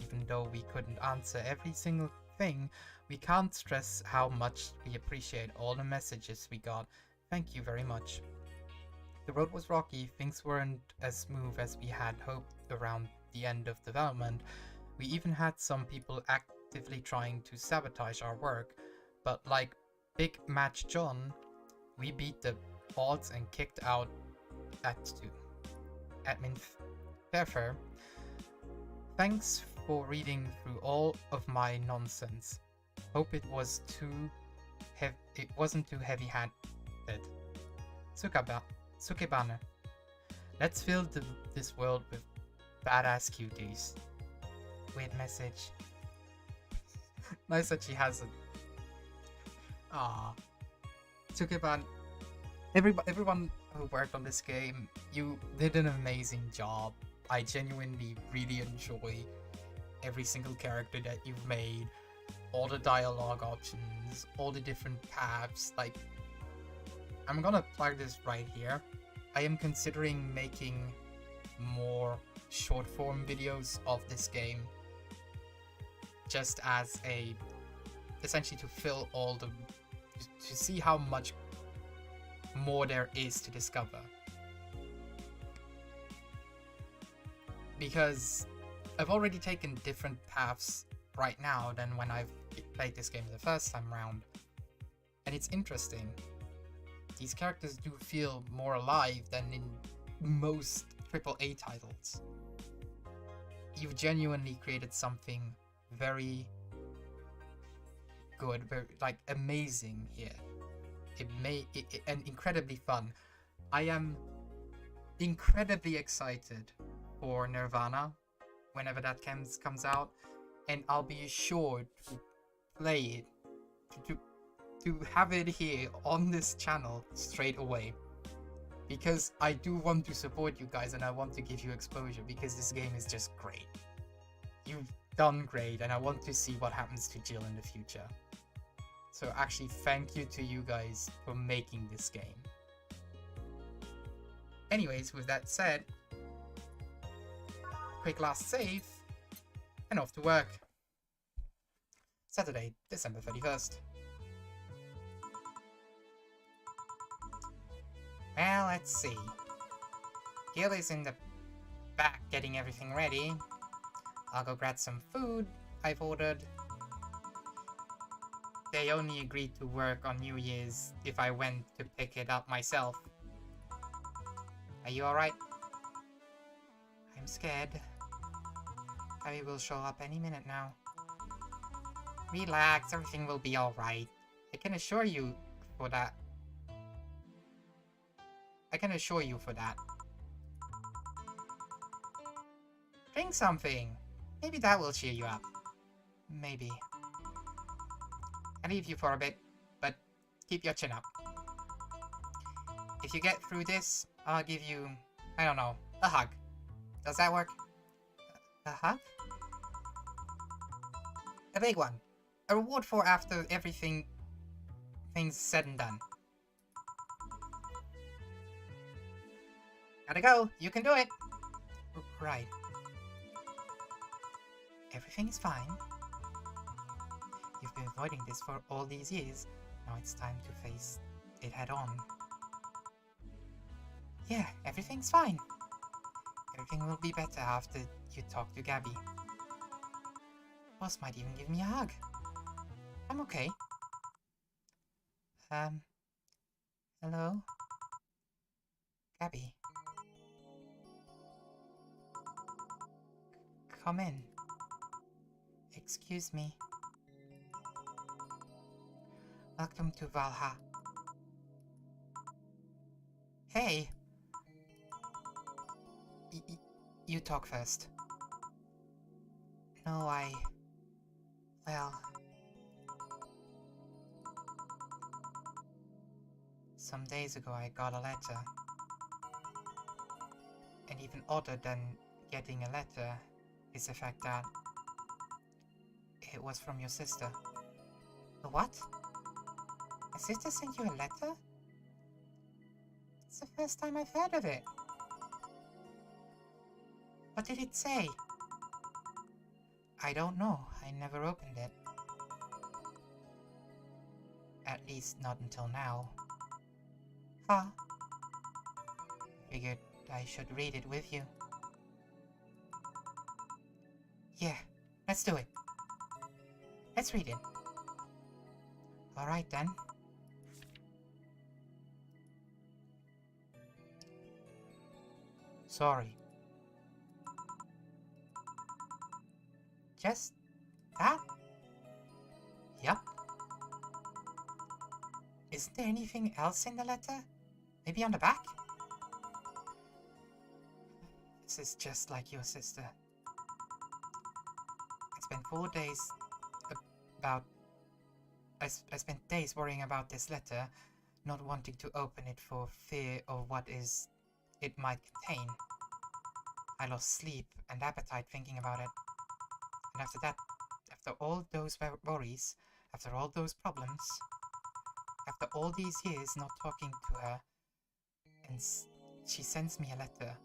Even though we couldn't answer every single thing, we can't stress how much we appreciate all the messages we got. Thank you very much. The road was rocky, things weren't as smooth as we had hoped around the end of development. We even had some people actively trying to sabotage our work, but like Big Match John, we beat the odds and kicked out Admin Fairfair. Thanks for reading through all of my nonsense. Hope it wasn't too heavy-handed. Sukebana. Let's fill this world with badass cuties. Weird message. Nice that she has it. Ah, Sukeban. Everyone who worked on this game, you did an amazing job. I genuinely really enjoy every single character that you've made, all the dialogue options, all the different paths. Like, I'm gonna plug this right here. I am considering making more short form videos of this game, just as essentially to fill to see how much more there is to discover. Because I've already taken different paths right now than when I've played this game the first time round, and it's interesting. These characters do feel more alive than in most AAA titles. You've genuinely created something very good, very amazing here. And incredibly fun. I am incredibly excited for Nirvana whenever that comes out, and I'll be sure to play it, to have it here on this channel straight away, because I do want to support you guys and I want to give you exposure, because this game is just great. You've done great, and I want to see what happens to Jill in the future. So actually, thank you to you guys for making this game. Anyways, with that said, quick last save, and off to work. Saturday, December 31st. Well, let's see. Gil is in the back getting everything ready. I'll go grab some food I've ordered. They only agreed to work on New Year's if I went to pick it up myself. Are you alright? I'm scared. Gaby will show up any minute now. Relax, everything will be alright. I can assure you for that. Drink something. Maybe that will cheer you up. Maybe. I'll leave you for a bit, but keep your chin up. If you get through this, I'll give you, I don't know, a hug. Does that work? A hug? A big one. A reward for after things said and done. Gotta go. You can do it. Right. Everything is fine. You've been avoiding this for all these years. Now it's time to face it head on. Yeah, everything's fine. Everything will be better after you talk to Gaby. Boss might even give me a hug. I'm okay. Hello? Gaby? Come in. Excuse me. Welcome to Valha. Hey! You talk first. No, well... Some days ago I got a letter. And even odder than getting a letter is the fact that it was from your sister. What? My sister sent you a letter? It's the first time I've heard of it. What did it say? I don't know. I never opened it. At least not until now. Huh? Figured I should read it with you. Yeah, let's do it. Let's read it. Alright then. Sorry. Just that? Yup. Isn't there anything else in the letter? Maybe on the back? This is just like your sister. I spent 4 days about... I spent days worrying about this letter, not wanting to open it for fear of what it might contain. I lost sleep and appetite thinking about it. And after that, after all those worries, after all those problems, after all these years not talking to her, and she sends me a letter,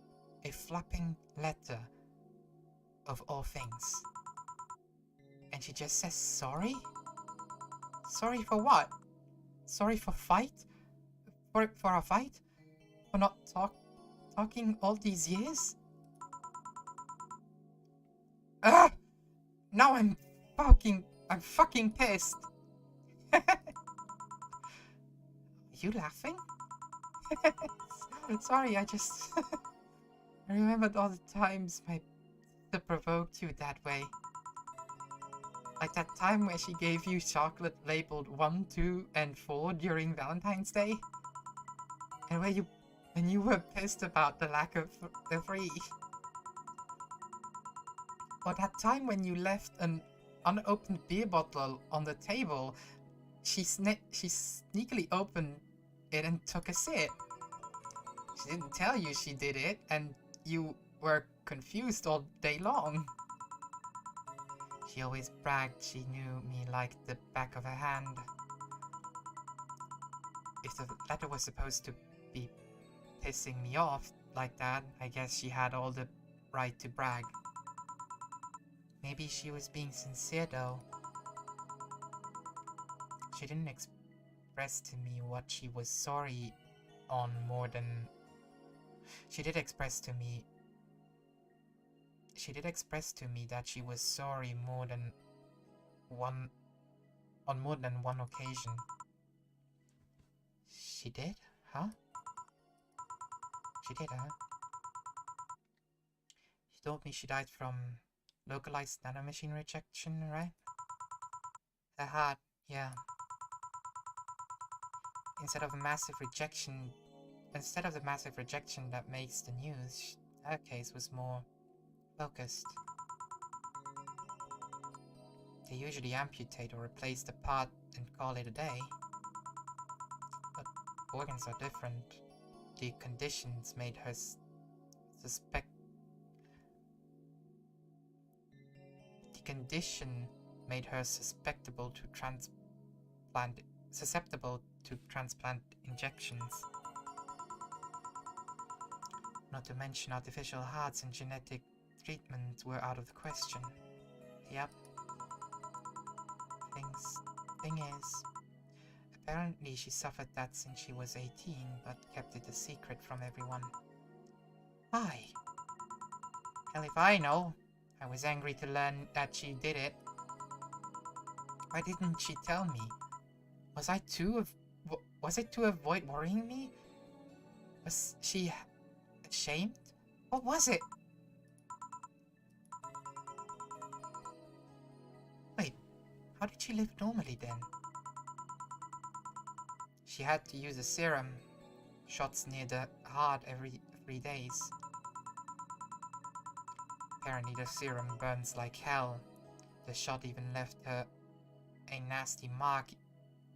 a flapping letter of all things. And she just says sorry? Sorry for what? Sorry for fight? For our fight? For not talking all these years? Ah! Now I'm fucking pissed. Are you laughing? Sorry, I just... I remembered all the times my sister provoked you that way. Like that time where she gave you chocolate labeled 1, 2, and 4 during Valentine's Day? And when you were pissed about the lack of the 3. Or that time when you left an unopened beer bottle on the table, she sneakily opened it and took a sip. She didn't tell you she did it, and you were confused all day long. She always bragged she knew me like the back of her hand. If the letter was supposed to be pissing me off like that, I guess she had all the right to brag. Maybe she was being sincere though. She didn't express to me what she was sorry on more than... She did express to me that she was sorry on more than one occasion. She did? Huh? She did, huh? She told me she died from localized nanomachine rejection, right? Her heart, yeah. Instead of the massive rejection that makes the news, her case was more focused. They usually amputate or replace the part and call it a day. But organs are different. The conditions made her susceptible to transplant injections. Not to mention artificial hearts and genetic treatment were out of the question. Yep. Thing is, apparently she suffered that since she was 18, but kept it a secret from everyone. Why? Hell if I know. I was angry to learn that she did it. Why didn't she tell me? Was it to avoid worrying me? Was she ashamed? What was it? Wait, how did she live normally then? She had to use a serum, shots near the heart every 3 days. Apparently the serum burns like hell. The shot even left her a nasty mark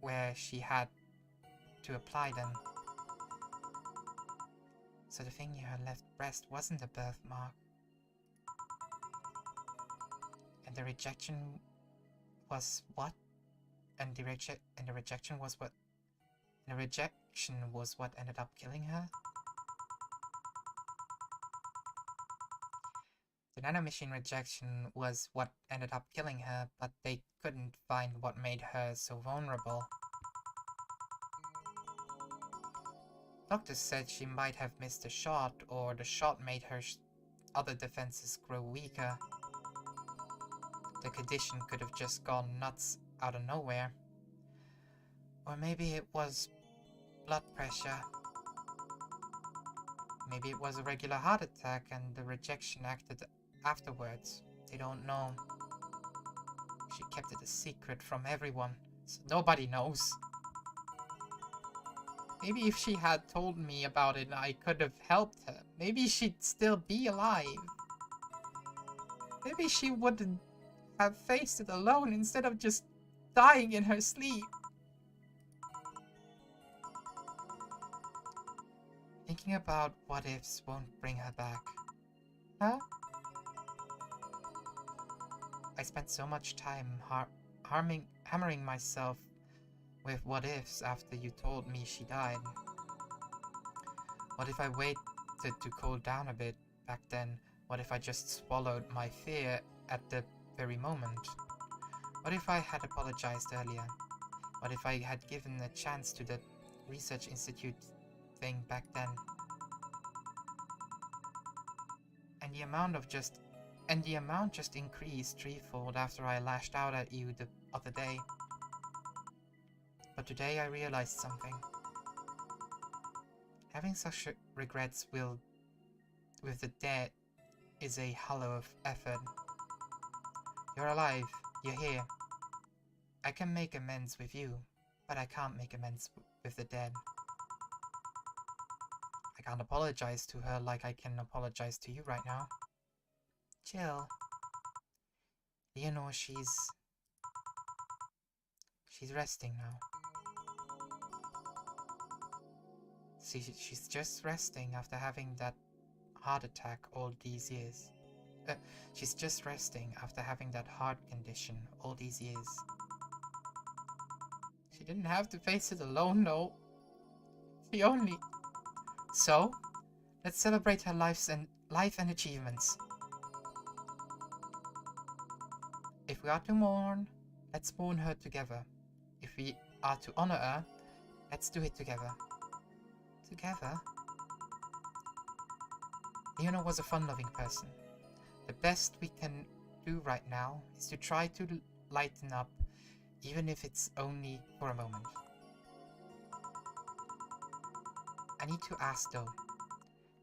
where she had to apply them. So the thing near her left breast wasn't a birthmark. And the rejection was what? And the rejection was what? And the rejection was what ended up killing her? The nanomachine rejection was what ended up killing her, but they couldn't find what made her so vulnerable. Doctors said she might have missed a shot, or the shot made her other defenses grow weaker. The condition could have just gone nuts out of nowhere. Or maybe it was blood pressure. Maybe it was a regular heart attack and the rejection acted afterwards. They don't know. She kept it a secret from everyone, so nobody knows. Maybe if she had told me about it, I could have helped her. Maybe she'd still be alive. Maybe she wouldn't have faced it alone instead of just dying in her sleep. Thinking about what ifs won't bring her back. Huh? I spent so much time hammering myself with what ifs after you told me she died. What if I waited to cool down a bit back then? What if I just swallowed my fear at the very moment? What if I had apologized earlier? What if I had given a chance to the research institute thing back then? And the amount just increased threefold after I lashed out at you the other day. But today I realized something. Having such regrets with the dead is a hollow effort. You're alive. You're here. I can make amends with you, but I can't make amends with the dead. I can't apologize to her like I can apologize to you right now. Jill. You know, she's resting now. She's just resting after having that heart attack all these years. She's just resting after having that heart condition all these years. She didn't have to face it alone, though. She only... So, let's celebrate her life and achievements. If we are to mourn, let's mourn her together. If we are to honor her, let's do it together. Together? Leona was a fun-loving person. The best we can do right now is to try to lighten up, even if it's only for a moment. I need to ask though,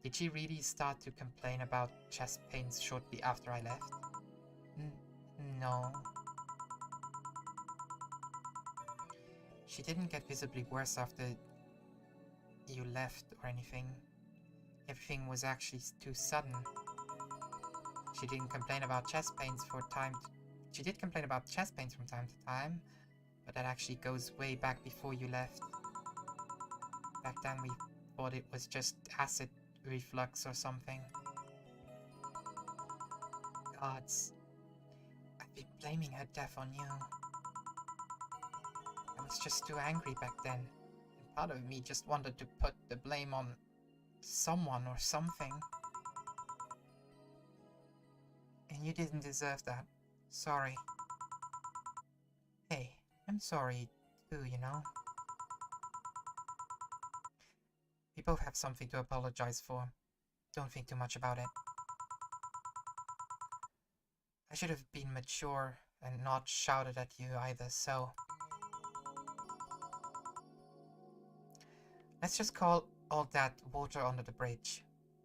did she really start to complain about chest pains shortly after I left? No. She didn't get visibly worse after you left or anything. Everything was actually too sudden. She didn't complain about chest pains she did complain about chest pains from time to time, but that actually goes way back before you left. Back then we thought it was just acid reflux or something. Gods. I've been blaming her death on you. I was just too angry back then. And part of me just wanted to put the blame on someone or something. And you didn't deserve that. Sorry. Hey, I'm sorry too, you know. We both have something to apologize for. Don't think too much about it. I should have been mature and not shouted at you either, so... Let's just call all that water under the bridge.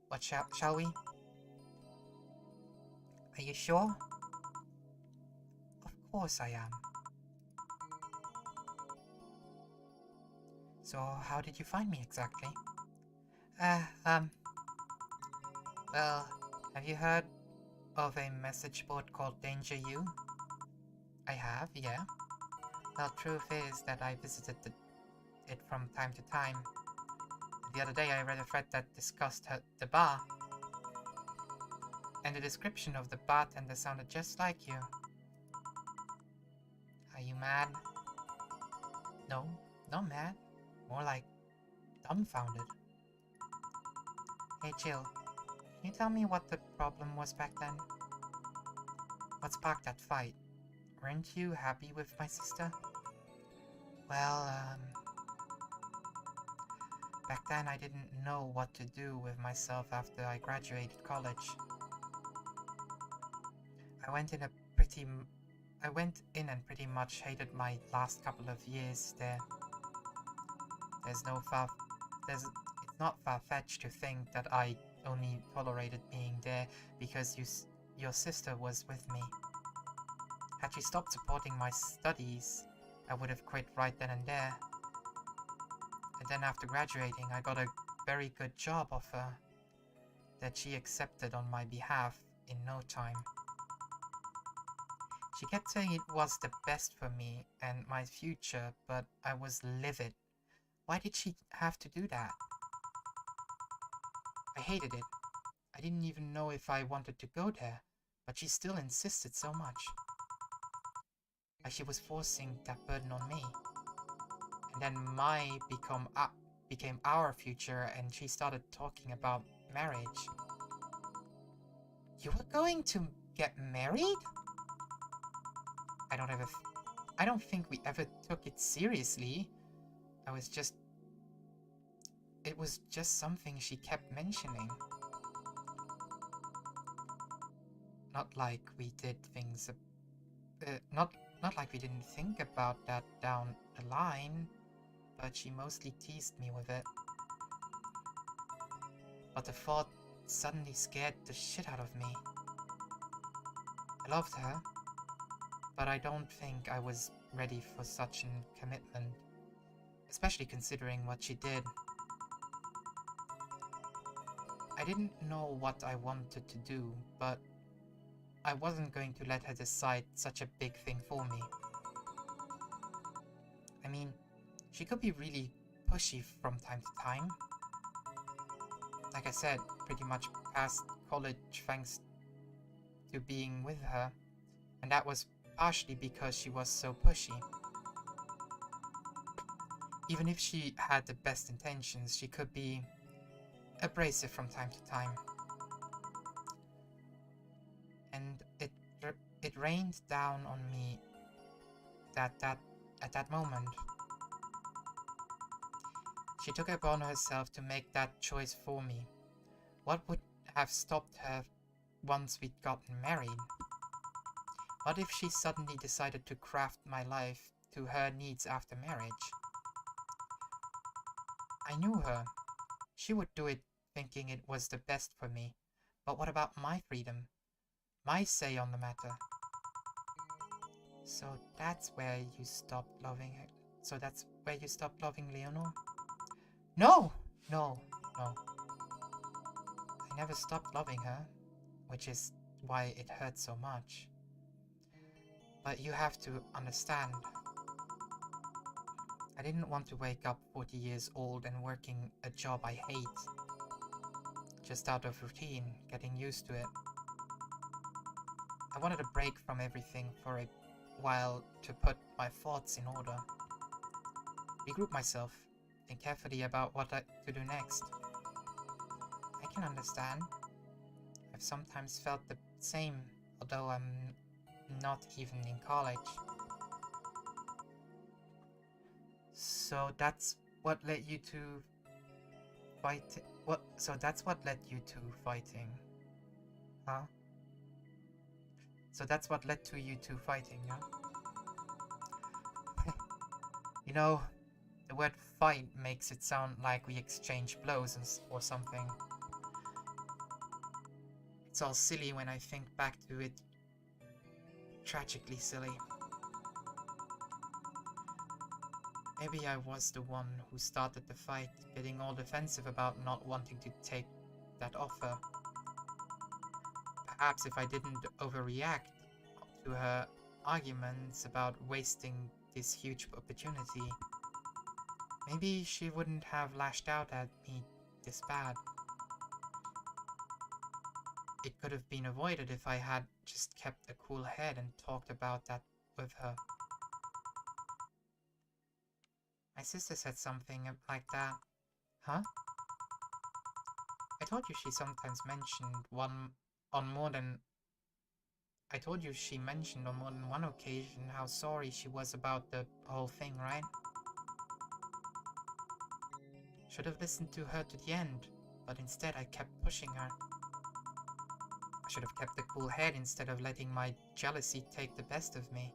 What shall we? Are you sure? Of course I am. So, how did you find me exactly? Well, have you heard of a message board called Danger U? I have, yeah. Well, truth is that I visited it from time to time. The other day I read a thread that discussed the bar. And the description of the bartender sounded just like you. Are you mad? No, not mad. More like dumbfounded. Hey Jill, can you tell me what the problem was back then? What sparked that fight? Weren't you happy with my sister? Well, back then I didn't know what to do with myself after I graduated college. I went in and pretty much hated my last couple of years there. It's not far-fetched to think that I only tolerated being there because your sister was with me. Had she stopped supporting my studies, I would have quit right then and there. And then after graduating, I got a very good job offer that she accepted on my behalf in no time. She kept saying it was the best for me and my future, but I was livid. Why did she have to do that? I hated it. I didn't even know if I wanted to go there, but she still insisted so much. Like she was forcing that burden on me. And then became our future, and she started talking about marriage. You were going to get married? I don't think we ever took it seriously. It was just something she kept mentioning. Not like we did things, not like we didn't think about that down the line, but she mostly teased me with it. But the thought suddenly scared the shit out of me. I loved her, but I don't think I was ready for such a commitment, especially considering what she did. I didn't know what I wanted to do, but I wasn't going to let her decide such a big thing for me. I mean, she could be really pushy from time to time. Like I said, pretty much past college thanks to being with her, and that was partially because she was so pushy. Even if she had the best intentions, she could be abrasive from time to time. And it rained down on me at that moment. She took it upon herself to make that choice for me. What would have stopped her once we'd gotten married? What if she suddenly decided to craft my life to her needs after marriage? I knew her. She would do it thinking it was the best for me. But what about my freedom? My say on the matter? So that's where you stopped loving her. So that's where you stopped loving Leonor? No! No. I never stopped loving her, which is why it hurt so much. But you have to understand. I didn't want to wake up 40 years old and working a job I hate. Just out of routine, getting used to it. I wanted a break from everything for a while to put my thoughts in order. Regroup myself, think carefully about what to do next. I can understand. I've sometimes felt the same, although I'm not even in college. So that's what led you to fight. So that's what led you to fighting, huh? So that's what led to you two fighting, huh? You know, the word fight makes it sound like we exchange blows or something. It's all silly when I think back to it. Tragically silly. Maybe I was the one who started the fight, getting all defensive about not wanting to take that offer. Perhaps if I didn't overreact to her arguments about wasting this huge opportunity, maybe she wouldn't have lashed out at me this bad. It could have been avoided if I had just kept a cool head and talked about that with her. My sister said something like that. Huh? I told you she sometimes mentioned one on more than I told you she mentioned on more than one occasion how sorry she was about the whole thing, right? Should have listened to her to the end, but instead I kept pushing her. I should have kept a cool head instead of letting my jealousy take the best of me.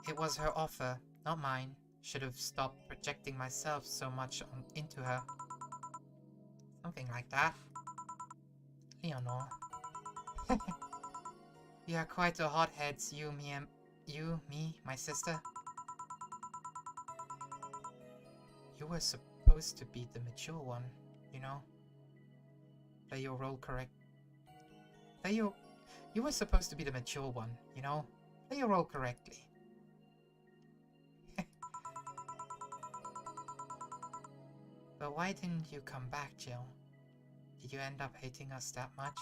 It was her offer, not mine. Should have stopped projecting myself so much into her. Something like that. Leonore. You are quite a hothead, me, my sister. You were supposed to be the mature one, you know? Play your role correct. You were supposed to be the mature one, you know? Play your role correctly. But why didn't you come back, Jill? Did you end up hating us that much?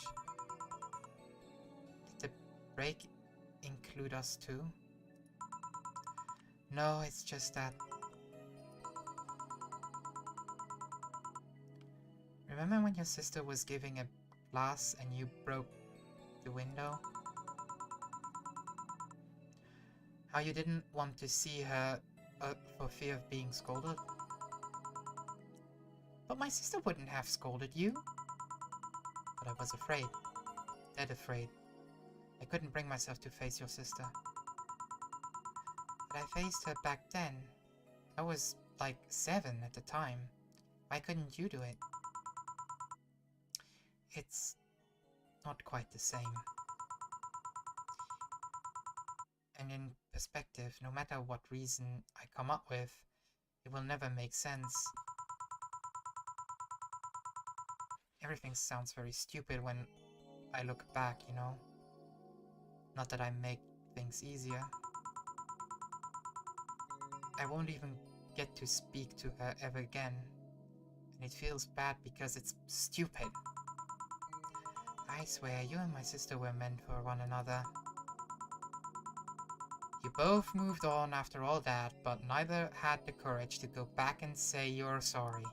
Did the break include us too? No, it's just that... Remember when your sister was giving a class and you broke the window? How you didn't want to see her for fear of being scolded? But my sister wouldn't have scolded you. But I was afraid. Dead afraid. I couldn't bring myself to face your sister. But I faced her back then. I was like 7 at the time. Why couldn't you do it? It's not quite the same. And in perspective, no matter what reason I come up with, it will never make sense. Everything sounds very stupid when I look back, you know? Not that I make things easier. I won't even get to speak to her ever again. And it feels bad because it's stupid. I swear, you and my sister were meant for one another. You both moved on after all that, but neither had the courage to go back and say you're sorry.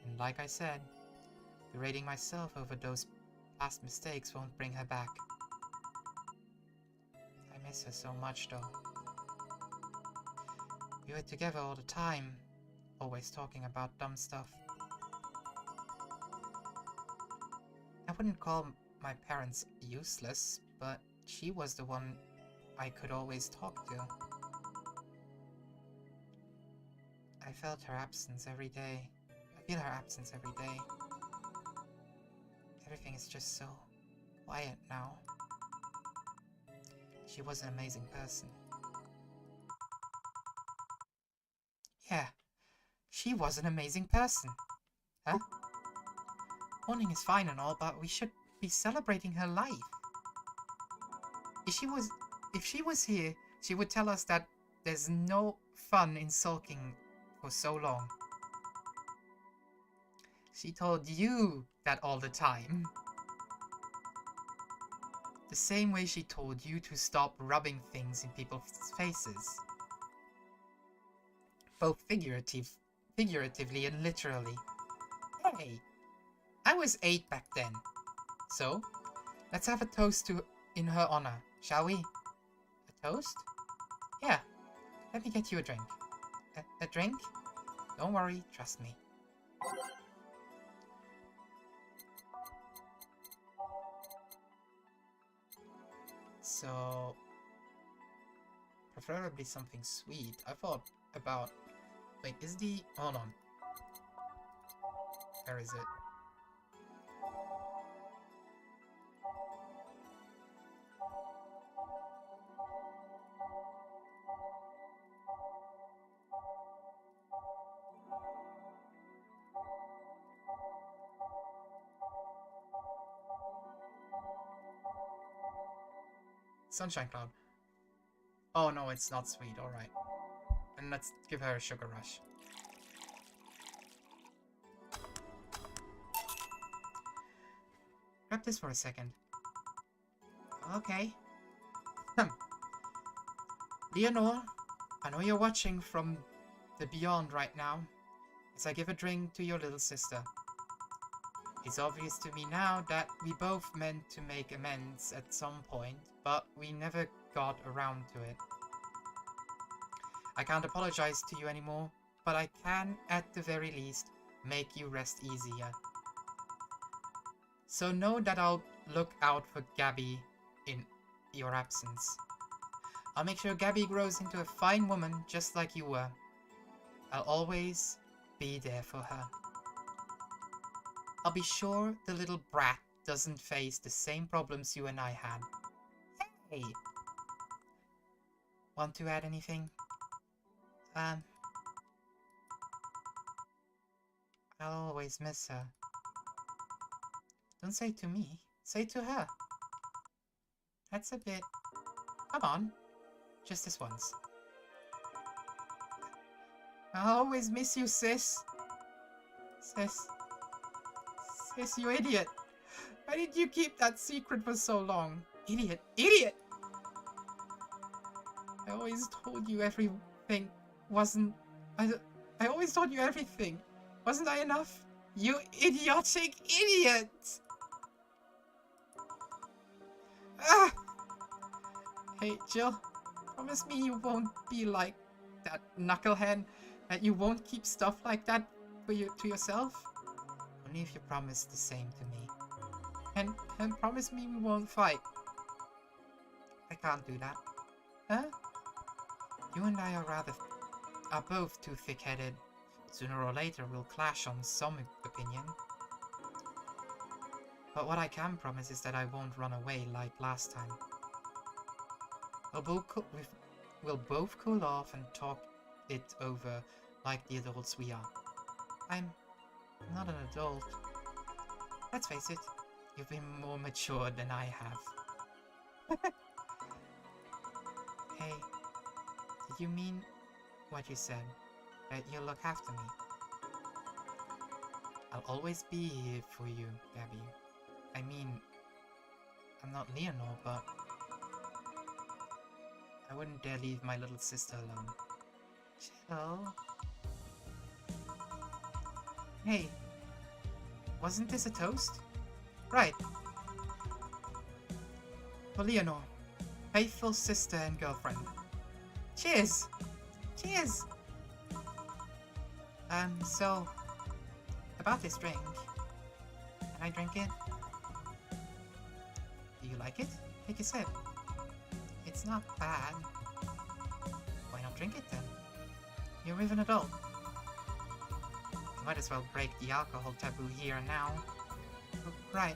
And like I said, berating myself over those past mistakes won't bring her back. I miss her so much, though. We were together all the time, always talking about dumb stuff. I wouldn't call my parents useless, but she was the one I could always talk to. I felt her absence every day. I feel her absence every day. Everything is just so quiet now. She was an amazing person. Yeah, she was an amazing person. Huh? Mourning is fine and all, but we should be celebrating her life. If she was here, she would tell us that there's no fun in sulking for so long. She told you that all the time. The same way she told you to stop rubbing things in people's faces. Both figuratively and literally. Hey, I was 8 back then. So, let's have a toast in her honor, shall we? A toast? Yeah, let me get you a drink. A drink? Don't worry, trust me. So, preferably something sweet. I thought about... Wait, is the... Hold on. Where is it? Sunshine Cloud. Oh no, it's not sweet, alright. And let's give her a sugar rush. Grab this for a second. Okay. Leonore, I know you're watching from the beyond right now, as I give a drink to your little sister. It's obvious to me now that we both meant to make amends at some point, but we never got around to it. I can't apologize to you anymore, but I can, at the very least, make you rest easier. So know that I'll look out for Gaby in your absence. I'll make sure Gaby grows into a fine woman just like you were. I'll always be there for her. I'll be sure the little brat doesn't face the same problems you and I had. Hey! Want to add anything? I'll always miss her. Don't say to me, say to her. That's a bit... Come on, just this once. I'll always miss you, sis. Sis, you idiot. Why did you keep that secret for so long? Idiot, idiot! I always told you everything wasn't... I always told you everything. Wasn't I enough? You idiotic idiot! Ah! Hey, Jill. Promise me you won't be like that knucklehead. That you won't keep stuff like that to yourself. Only if you promise the same to me. And promise me we won't fight. I can't do that. Huh? You and I are both too thick-headed. Sooner or later we'll clash on some opinion. But what I can promise is that I won't run away like last time. We'll both cool off and talk it over like the adults we are. I'm not an adult. Let's face it, you've been more mature than I have. Hey, did you mean what you said? That you'll look after me? I'll always be here for you, Gaby. I mean, I'm not Leonore, but I wouldn't dare leave my little sister alone. Chill. Hey, wasn't this a toast? Right. For Leonore, faithful sister and girlfriend. Cheers! Cheers! So, about this drink. Can I drink it? Do you like it? Take a sip. It's not bad. Why not drink it then? You're even an adult. You might as well break the alcohol taboo here and now. Right.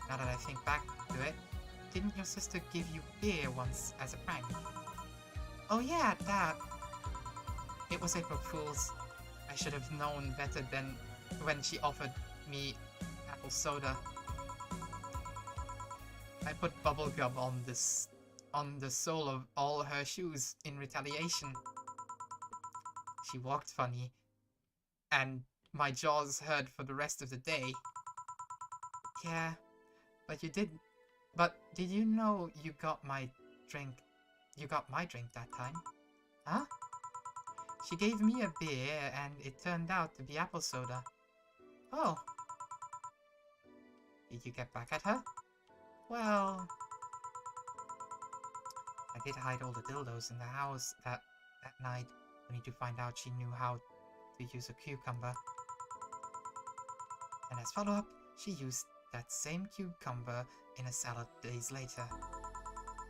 Now that I think back to it, didn't your sister give you beer once as a prank? Oh yeah, that. It was April Fool's. I should have known better than when she offered me apple soda. I put bubblegum on the sole of all her shoes in retaliation. She walked funny, and my jaws hurt for the rest of the day. Yeah, but you didn't. But did you know you got my drink? You got my drink that time? Huh? She gave me a beer, and it turned out to be apple soda. Oh. Did you get back at her? Well, I did hide all the dildos in the house that night, only to find out she knew how to use a cucumber. And as follow-up, she used that same cucumber in a salad days later.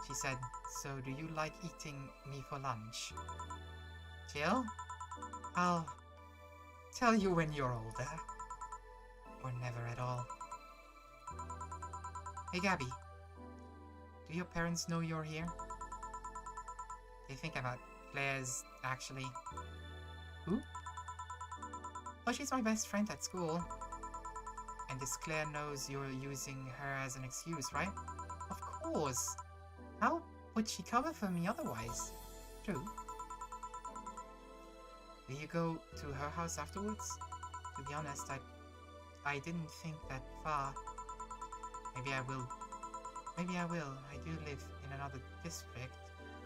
She said, "So do you like eating me for lunch?" Jill? I'll tell you when you're older. Or never at all. Hey Gaby, do your parents know you're here? They think about Claire's, actually. Who? Oh, she's my best friend at school. And this Claire knows you're using her as an excuse, right? Of course. How would she cover for me otherwise? True. Will you go to her house afterwards? To be honest, I didn't think that far. Maybe I will. Maybe I will. I do live in another district,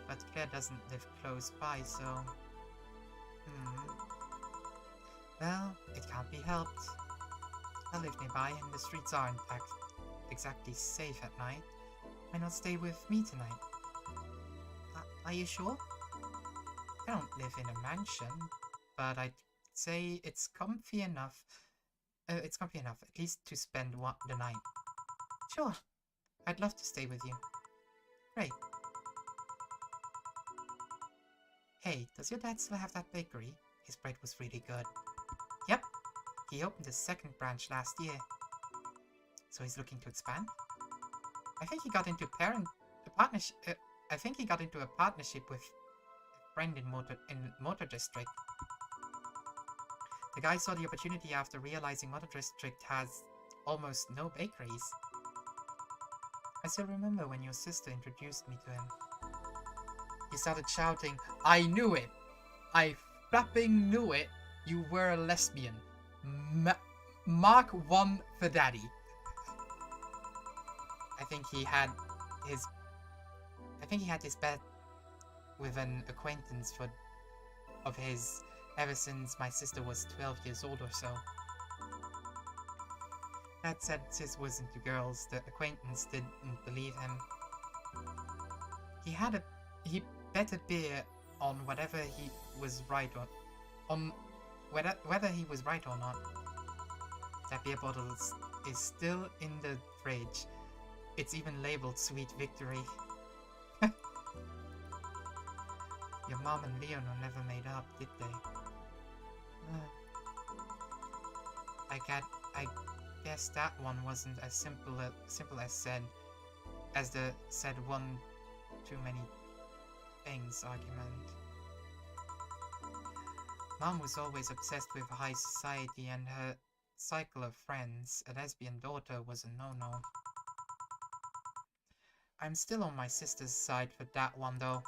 but Claire doesn't live close by, so... Well, it can't be helped. I live nearby and the streets aren't exactly safe at night. Why not stay with me tonight? Are you sure? I don't live in a mansion, but I'd say it's comfy enough. It's comfy enough, at least to spend the night. Sure, I'd love to stay with you. Great. Hey, does your dad still have that bakery? His bread was really good. Yep, he opened his second branch last year. So he's looking to expand? I think he got into a partnership with a friend in Motor District. The guy saw the opportunity after realizing Motor District has almost no bakeries. I still remember when your sister introduced me to him. He started shouting, "I knew it! I flapping knew it! You were a lesbian! Mark 1 for daddy!" I think he had his bet with an acquaintance of his ever since my sister was 12 years old or so. Dad said sis was into girls. The acquaintance didn't believe him. He bet a beer on whether he was right or not. That beer bottle is still in the fridge. It's even labeled Sweet Victory. Your mom and Leonor never made up, did they? I guess that one wasn't as simple as the said one too many things argument. Mom was always obsessed with high society and her cycle of friends. A lesbian daughter was a no-no. I'm still on my sister's side for that one though.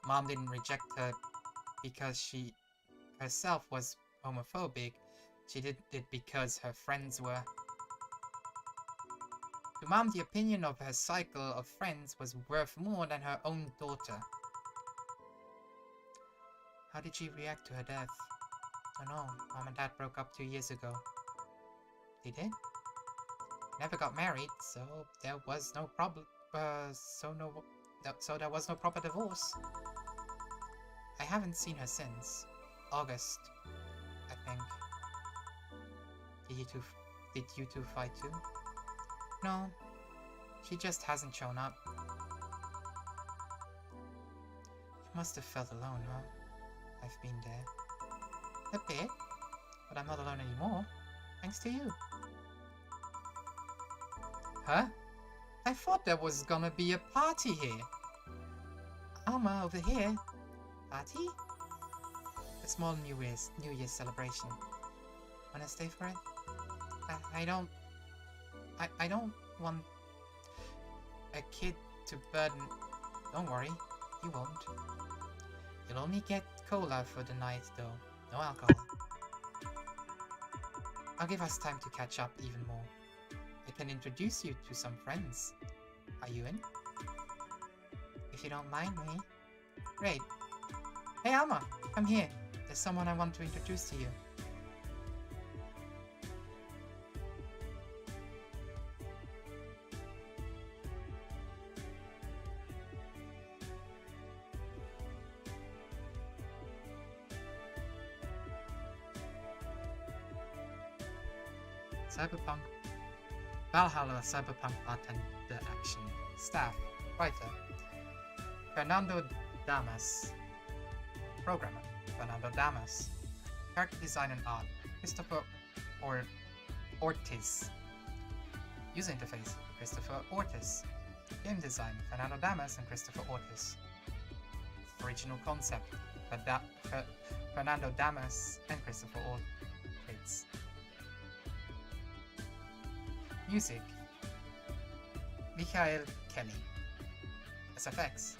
Mom didn't reject her because she herself was homophobic. She did it because her friends were. To Mom, the opinion of her cycle of friends was worth more than her own daughter. How did she react to her death? Oh no, Mom and Dad broke up 2 years ago. They did? Never got married, so there was no problem. So there was no proper divorce. I haven't seen her since August, I think. Did you two fight too? No, she just hasn't shown up. You must have felt alone, huh? I've been there. A bit, but I'm not alone anymore, thanks to you. Huh? I thought there was gonna be a party here. Alma, over here. Party? A small New Year's celebration. Wanna stay for it? I don't want a kid to burden. Don't worry, you won't. You'll only get cola for the night though, no alcohol. I'll give us time to catch up even more. I can introduce you to some friends. Are you in? If you don't mind me. Great. Hey Alma, come here. There's someone I want to introduce to you. Cyberpunk Valhalla Cyberpunk Bartender Action. Staff, Writer Fernando Damas. Programmer Fernando Damas. Character Design and Art Christopher Ortiz. User Interface Christopher Ortiz. Game Design Fernando Damas and Christopher Ortiz. Original Concept Fernando Damas and Christopher Ortiz. Music Michael Kelly. SFX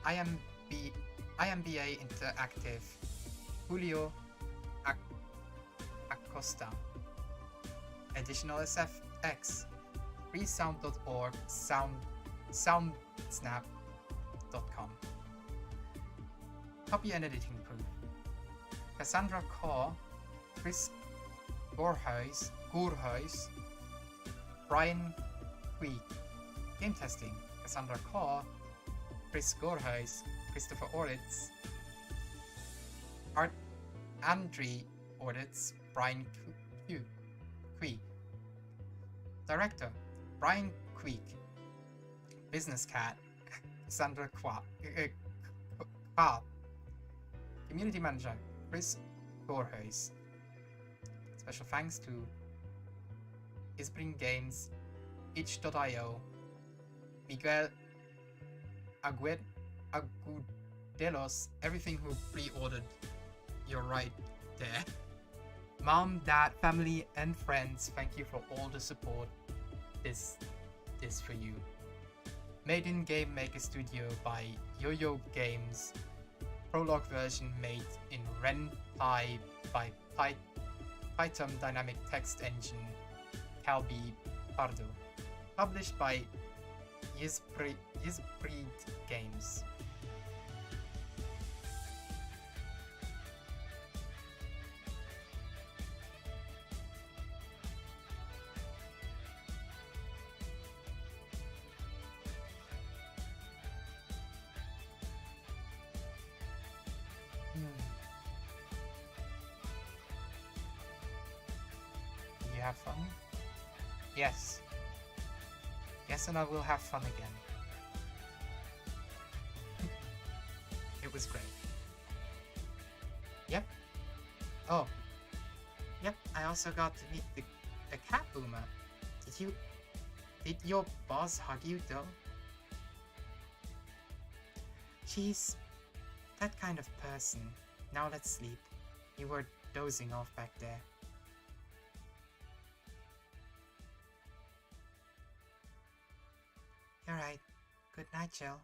IMBA Interactive Julio Acosta. Additional SFX freesound.org soundsnap.com. Copy and editing proof Cassandra Kaur, Chris Gorhuis, Brian Queek, Game Testing, Cassandra Kaw, Chris Gorhuis, Christopher Oritz, Andrei Oritz, Brian Queek, Director, Brian Queek, Business Cat, Cassandra Qua, Community Manager, Chris Gorhuis. Special thanks to Isbring Games, itch.io, Miguel Agudelos, everything who pre-ordered. You're right there. Mom, dad, family, and friends, thank you for all the support. This for you. Made in Game Maker Studio by Yo-Yo Games. Prologue version made in Ren'Py by Python Dynamic Text Engine, Gaby Pardo. Published by Yisbreed Games. You have fun? Yes. Yes, and I will have fun again. It was great. Yep. Oh. Yep, I also got to meet the cat boomer. Did your boss hug you though? She's that kind of person. Now let's sleep. You were dozing off back there. You're right. Good night, Jill.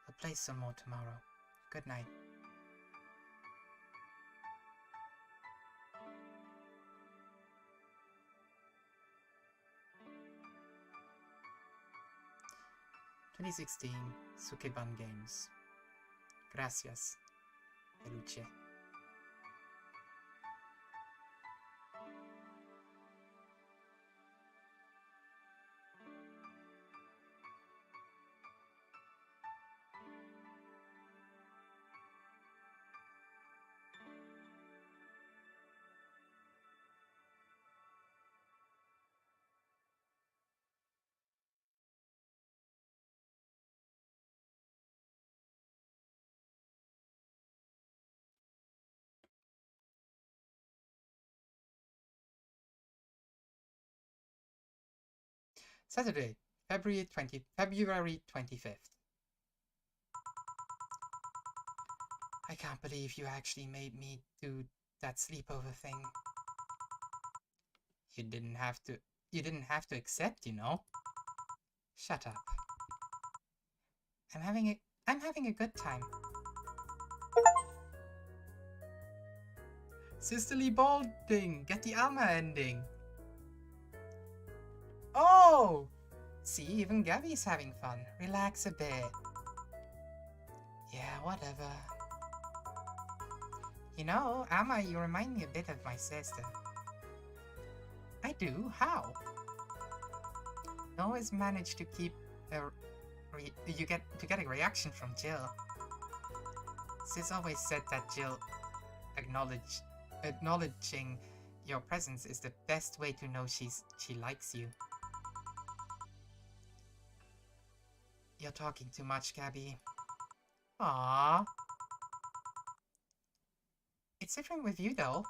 We'll play some more tomorrow. Good night. ...2016 Sukeban Games. Gracias, Peluche. Saturday, February 25th. I can't believe you actually made me do that sleepover thing. You didn't have to accept, you know. Shut up. I'm having a good time. Sisterly balding, get the armor ending. Oh! See, even Gaby's having fun. Relax a bit. Yeah, whatever. You know, Amma, you remind me a bit of my sister. I do? How? You always manage to keep you get a reaction from Jill. Sis always said that Jill acknowledging your presence is the best way to know she likes you. You're talking too much, Gaby. Aww. It's different with you, though.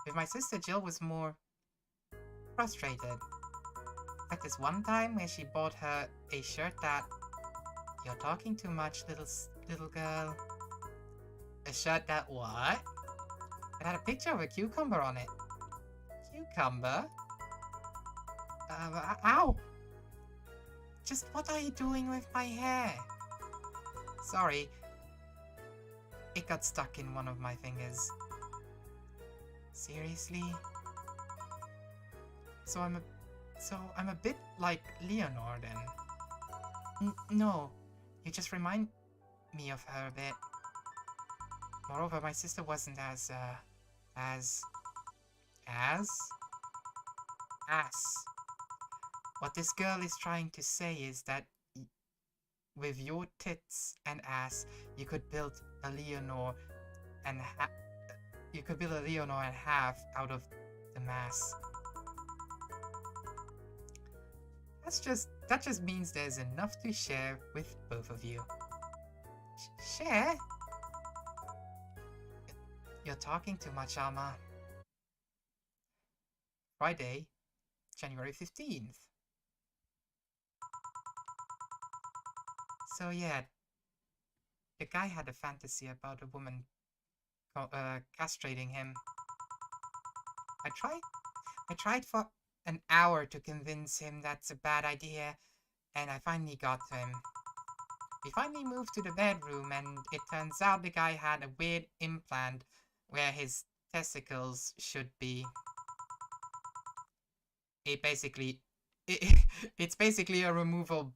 With my sister, Jill was more frustrated. Like this one time where she bought her a shirt that... You're talking too much, little girl. A shirt that what? It had a picture of a cucumber on it. Cucumber? Ow! Just what are you doing with my hair? Sorry. It got stuck in one of my fingers. Seriously? So I'm a bit like Leonor then. No, you just remind me of her a bit. Moreover, my sister wasn't as... As? Ass. What this girl is trying to say is that with your tits and ass, you could build a Leonore and half out of the mass. That just means there's enough to share with both of you. Share? You're talking too much, Alma. Friday, January 15th. So yeah, the guy had a fantasy about a woman castrating him. I tried for an hour to convince him that's a bad idea, and I finally got to him. We finally moved to the bedroom, and it turns out the guy had a weird implant where his testicles should be. It's basically a removable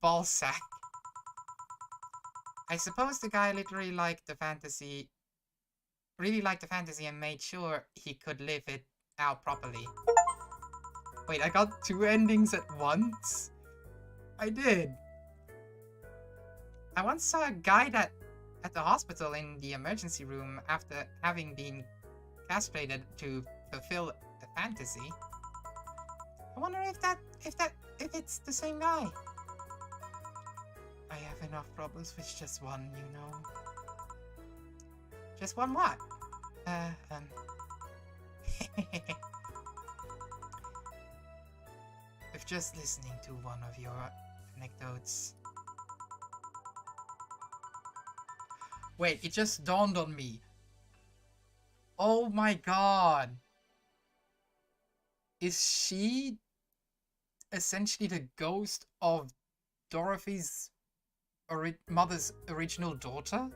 ball sack. I suppose the guy literally really liked the fantasy and made sure he could live it out properly. Wait, I got two endings at once? I did. I once saw a guy at the hospital in the emergency room after having been castrated to fulfill a fantasy. I wonder if it's the same guy. I have enough problems with just one, you know. Just one what? With just listening to one of your anecdotes. Wait, it just dawned on me. Oh my god. Is she essentially the ghost of Dorothy's mother's original daughter?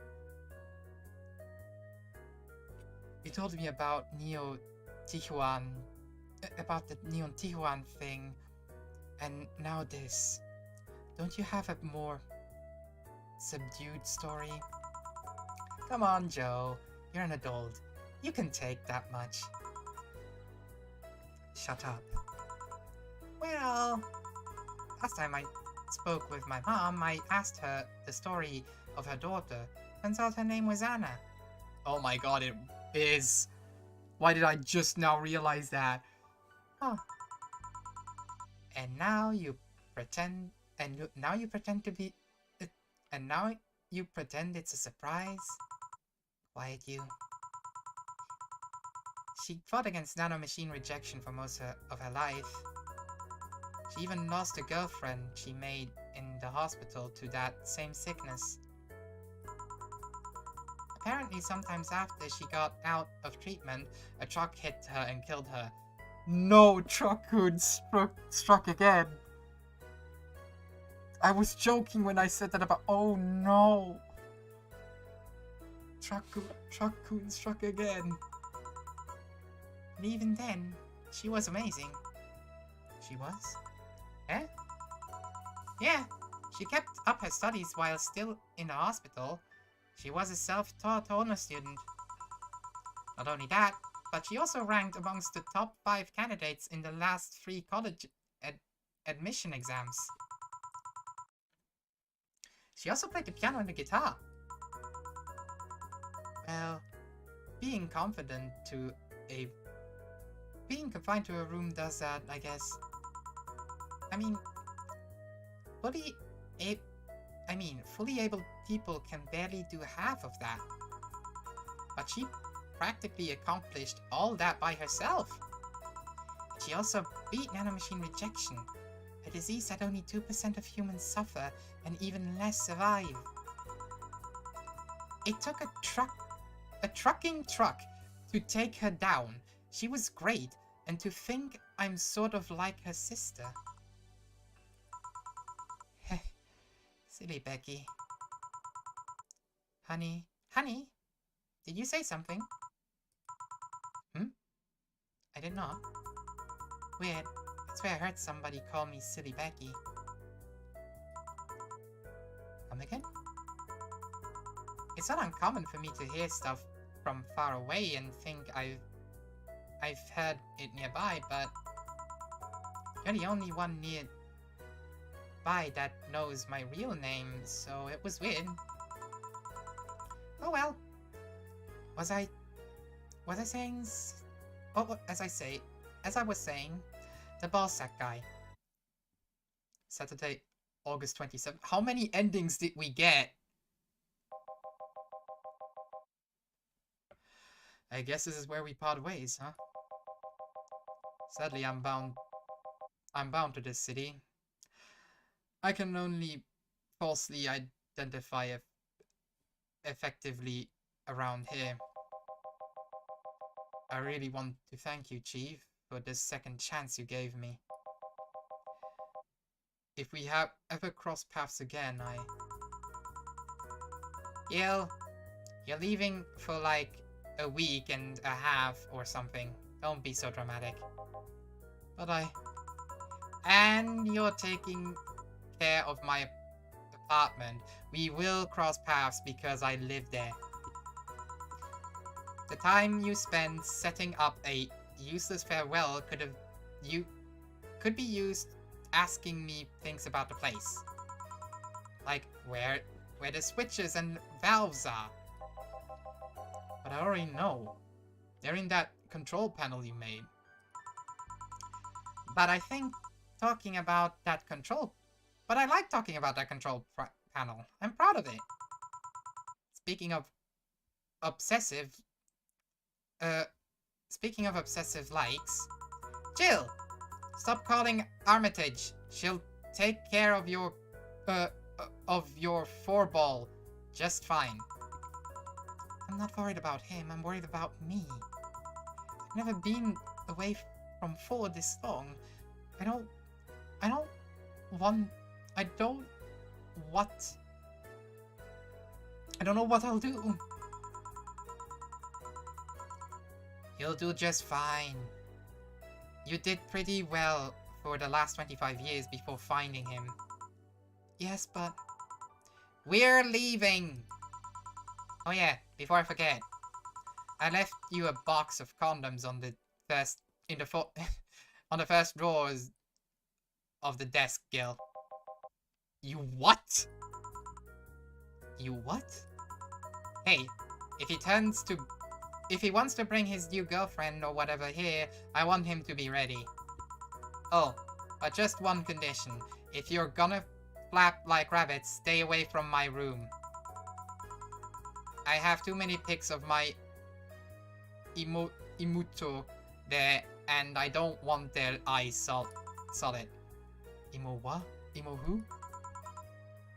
You told me about about the Neon Tijuan thing, and now this. Don't you have a more subdued story? Come on, Joe. You're an adult. You can take that much. Shut up. Well, last time I spoke with my mom, I asked her the story of her daughter. Turns out her name was Anna. Oh my god, it is. Why did I just now realize that? Huh. And now you pretend, now you pretend it's a surprise? Quiet you. She fought against nanomachine rejection for most of her life. She even lost a girlfriend she made in the hospital to that same sickness. Apparently, sometimes after she got out of treatment, a truck hit her and killed her. No, Truckhood struck again. I was joking when I said that about. Oh no! Truckhood struck again. And even then, she was amazing. She was? Eh? Yeah, she kept up her studies while still in the hospital. She was a self-taught honor student. Not only that, but she also ranked amongst the top 5 candidates in the last 3 college admission exams. She also played the piano and the guitar. Well, being confined to a room does that, I guess. I mean, fully able people can barely do half of that. But she practically accomplished all that by herself. She also beat nanomachine rejection, a disease that only 2% of humans suffer and even less survive. It took a trucking truck to take her down. She was great, and to think I'm sort of like her sister. Heh, silly Becky. Honey, did you say something? I did not. Weird. I swear I heard somebody call me Silly Becky. Come again? It's not uncommon for me to hear stuff from far away and think I've heard it nearby, but you're the only one nearby that knows my real name, so it was weird. Oh well. Was I saying? Oh, as I was saying, the ballsack guy. Saturday, August 27th. How many endings did we get? I guess this is where we part ways, huh? Sadly, I'm bound to this city. I can only falsely identify effectively around here. I really want to thank you, Chief, for this second chance you gave me. If we have ever crossed paths again, you're leaving for like a week and a half or something. Don't be so dramatic. But and you're taking care of my apartment. We will cross paths because I live there. The time you spend setting up a useless farewell could be used asking me things about the place. Like where the switches and valves are. But I already know. They're in that control panel you made. But I think talking about that control... But I like talking about that control panel. I'm proud of it. Speaking of obsessive likes... Jill! Stop calling Armitage. She'll take care of your four-ball just fine. I'm not worried about him, I'm worried about me. I've never been away from 4 this long. I don't know what I'll do. You'll do just fine. You did pretty well for the last 25 years before finding him. Yes, but... We're leaving! Oh yeah, before I forget. I left you a box of condoms on the first... on the first drawers of the desk, Gil. You what? You what? Hey, if he wants to bring his new girlfriend or whatever here, I want him to be ready. Oh, but just one condition. If you're gonna flap like rabbits, stay away from my room. I have too many pics of my imuto there, and I don't want their eyes solid. Imo what? Imo who?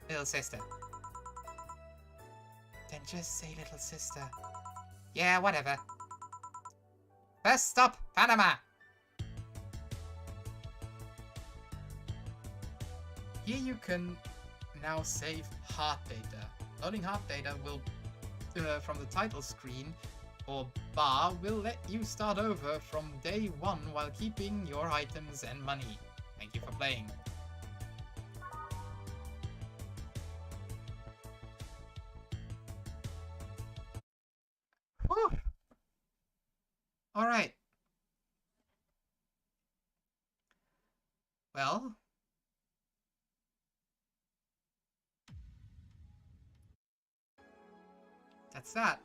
Little sister. Then just say little sister. Yeah, whatever. First stop, Panama! Here you can now save heart data. Loading heart data will, from the title screen or bar, will let you start over from day 1 while keeping your items and money. Thank you for playing. Whew. Alright. Well... that's that.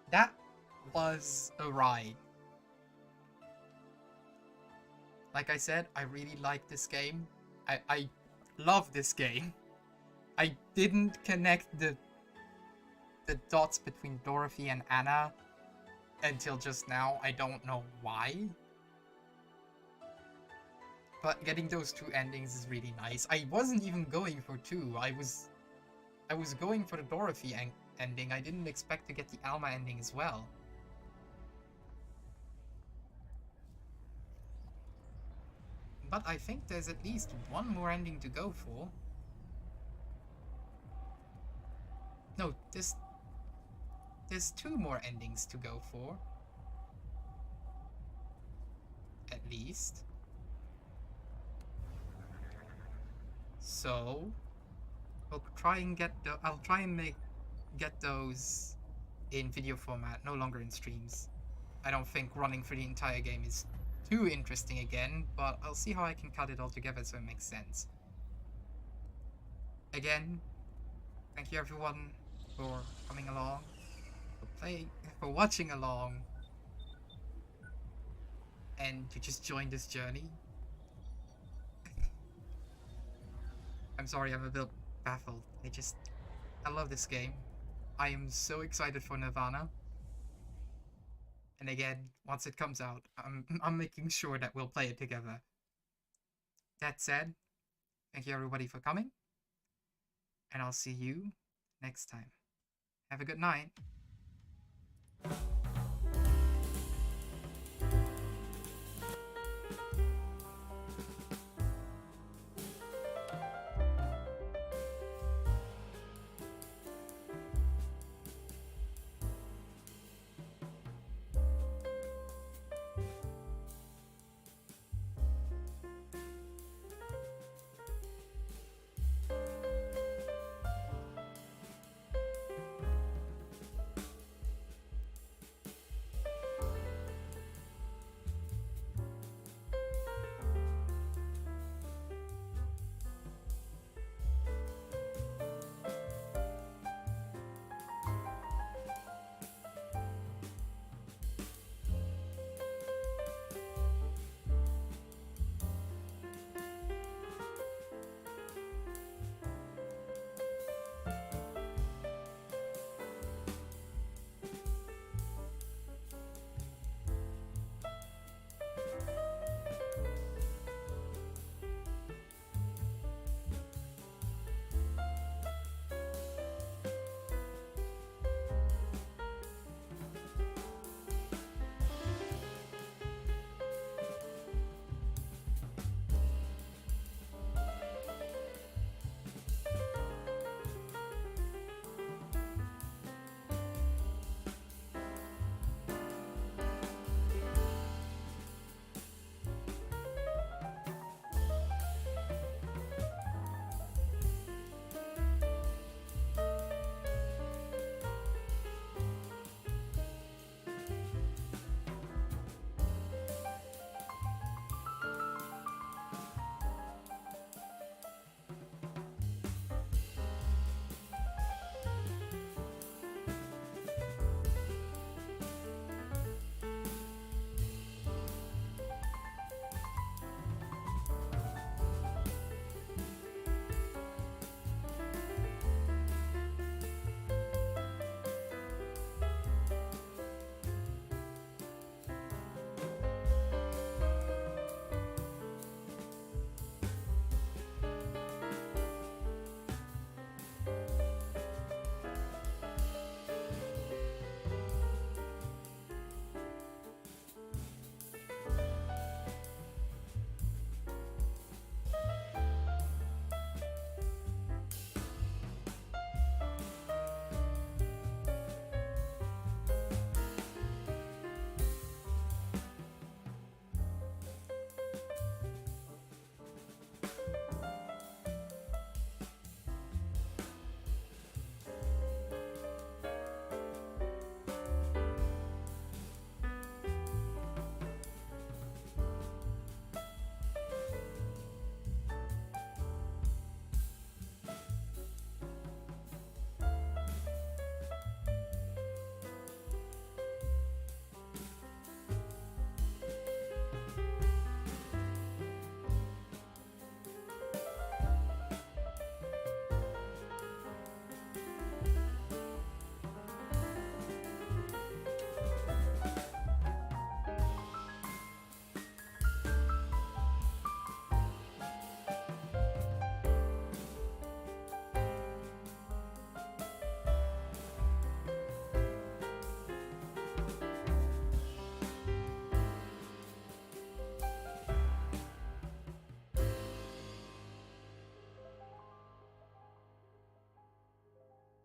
That was a ride. Like I said, I really like this game. I love this game. I didn't connect the dots between Dorothy and Anna until just now. I don't know why. But getting those 2 endings is really nice. I wasn't even going for 2. I was going for the Dorothy ending. I didn't expect to get the Alma ending as well. But I think there's at least 1 more ending to go for. No, there's 2 more endings to go for. at least. So I'll try and get those in video format, no longer in streams. I don't think running through the entire game is too interesting again, but I'll see how I can cut it all together so it makes sense. Again, thank you everyone for coming along, for watching along, and to just join this journey. I'm sorry, I'm a bit baffled. I love this game. I am so excited for Nirvana. And again, once it comes out, I'm making sure that we'll play it together. That said, thank you everybody for coming, and I'll see you next time. Have a good night.